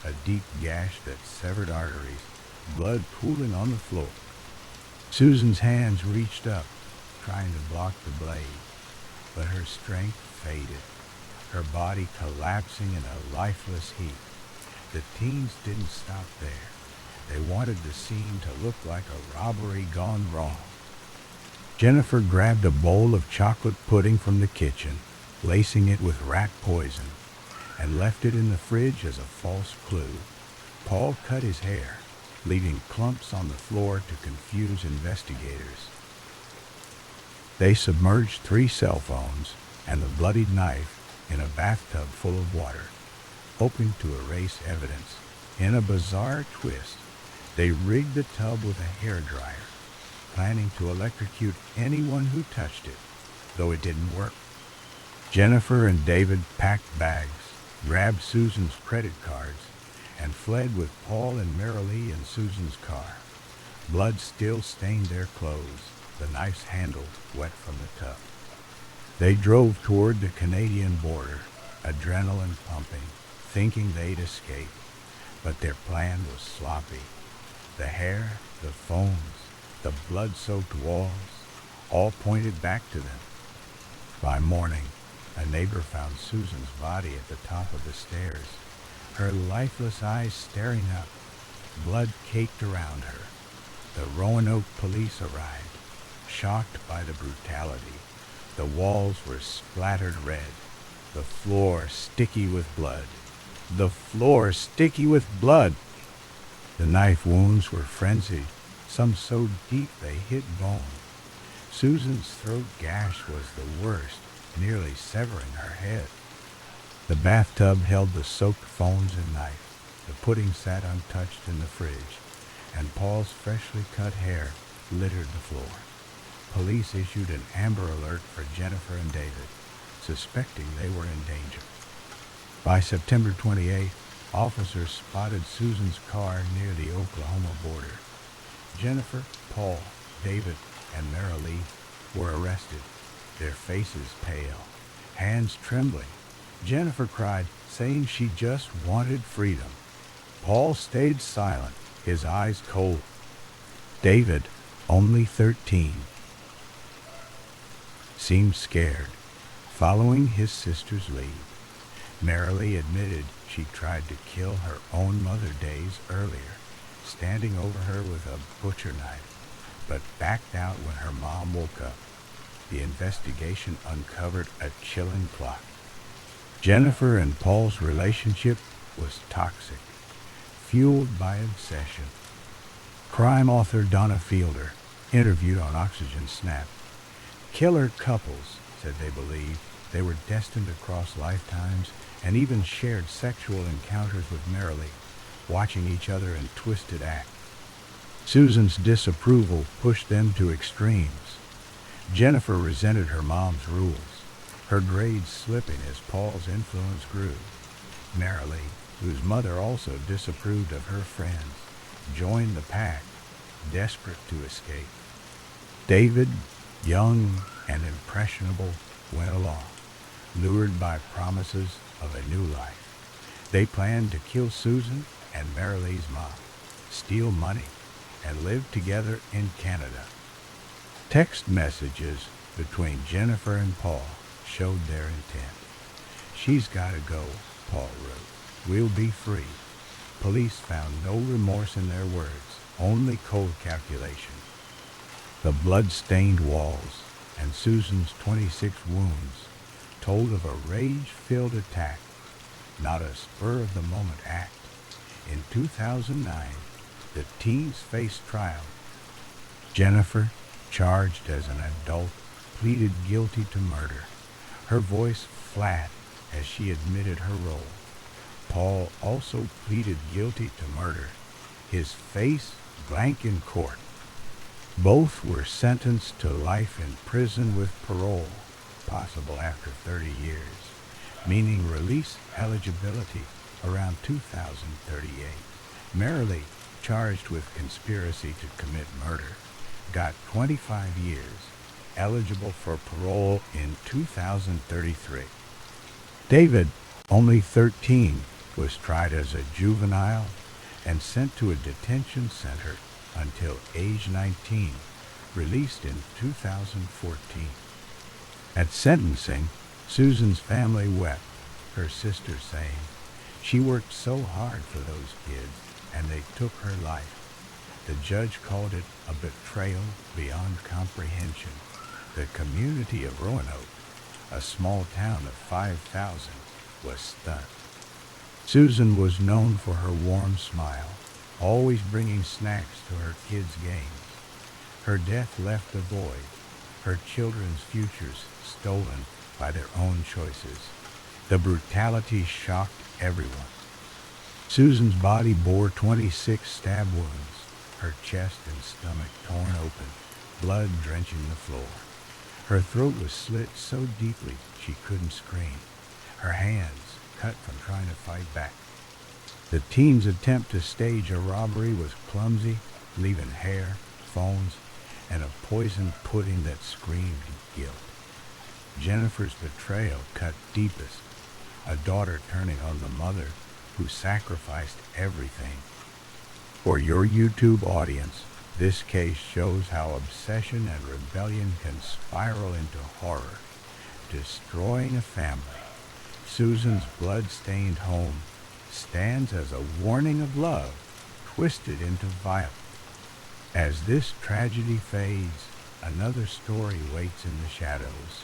a deep gash that severed arteries, blood pooling on the floor. Susan's hands reached up, trying to block the blade, but her strength faded, her body collapsing in a lifeless heap. The teens didn't stop there. They wanted the scene to look like a robbery gone wrong. Jennifer grabbed a bowl of chocolate pudding from the kitchen, lacing it with rat poison, and left it in the fridge as a false clue. Paul cut his hair, leaving clumps on the floor to confuse investigators. They submerged 3 cell phones and the bloodied knife in a bathtub full of water, hoping to erase evidence. In a bizarre twist, they rigged the tub with a hairdryer, planning to electrocute anyone who touched it, though it didn't work. Jennifer and David packed bags, grabbed Susan's credit cards, and fled with Paul and Marilee in Susan's car. Blood still stained their clothes, the knife's handle wet from the tub. They drove toward the Canadian border, adrenaline pumping, thinking they'd escape. But their plan was sloppy. The hair, the phones, the blood-soaked walls, all pointed back to them. By morning, a neighbor found Susan's body at the top of the stairs, her lifeless eyes staring up, blood caked around her. The Roanoke police arrived, shocked by the brutality. The walls were splattered red, the floor sticky with blood. The floor sticky with blood! The knife wounds were frenzied, some so deep they hit bone. Susan's throat gash was the worst, nearly severing her head. The bathtub held the soaked phones and knife. The pudding sat untouched in the fridge, and Paul's freshly cut hair littered the floor. Police issued an Amber Alert for Jennifer and David, suspecting they were in danger. By September 28th, officers spotted Susan's car near the Oklahoma border. Jennifer, Paul, David, and Marilee were arrested, their faces pale, hands trembling. Jennifer cried, saying she just wanted freedom. Paul stayed silent, his eyes cold. David, only 13, seemed scared, following his sister's lead. Marilee admitted she tried to kill her own mother days earlier, standing over her with a butcher knife, but backed out when her mom woke up. The investigation uncovered a chilling plot. Jennifer and Paul's relationship was toxic, fueled by obsession. Crime author Donna Fielder, interviewed on Oxygen, snapped, "Killer couples," said they believed they were destined to cross lifetimes and even shared sexual encounters with Marilee, watching each other in twisted acts. Susan's disapproval pushed them to extremes. Jennifer resented her mom's rules, her grades slipping as Paul's influence grew. Marilee, whose mother also disapproved of her friends, joined the pack, desperate to escape. David, young and impressionable, went along, lured by promises of a new life. They planned to kill Susan and Marilee's mom, steal money, and live together in Canada. Text messages between Jennifer and Paul showed their intent. "She's got to go," Paul wrote. "We'll be free." Police found no remorse in their words, only cold calculation. The blood-stained walls and Susan's 26 wounds told of a rage-filled attack, not a spur-of-the-moment act. In 2009, the teens faced trial. Jennifer, charged as an adult, pleaded guilty to murder, her voice flat as she admitted her role. Paul also pleaded guilty to murder, his face blank in court. Both were sentenced to life in prison with parole, possible after 30 years, meaning release eligibility around 2038. Marilee, charged with conspiracy to commit murder, got 25 years, eligible for parole in 2033. David, only 13, was tried as a juvenile and sent to a detention center until age 19, released in 2014. At sentencing, Susan's family wept, her sister saying, She worked so hard for those kids, and they took her life. The judge called it a betrayal beyond comprehension. The community of Roanoke, a small town of 5,000, was stunned. Susan was known for her warm smile, always bringing snacks to her kids' games. Her death left a void, her children's futures stolen by their own choices. The brutality shocked everyone. Susan's body bore 26 stab wounds, her chest and stomach torn open, blood drenching the floor. Her throat was slit so deeply she couldn't scream, her hands cut from trying to fight back. The team's attempt to stage a robbery was clumsy, leaving hair, phones, and a poisoned pudding that screamed guilt. Jennifer's betrayal cut deepest, a daughter turning on the mother who sacrificed everything. For your YouTube audience, this case shows how obsession and rebellion can spiral into horror, destroying a family. Susan's blood-stained home stands as a warning of love twisted into violence. As this tragedy fades, another story waits in the shadows.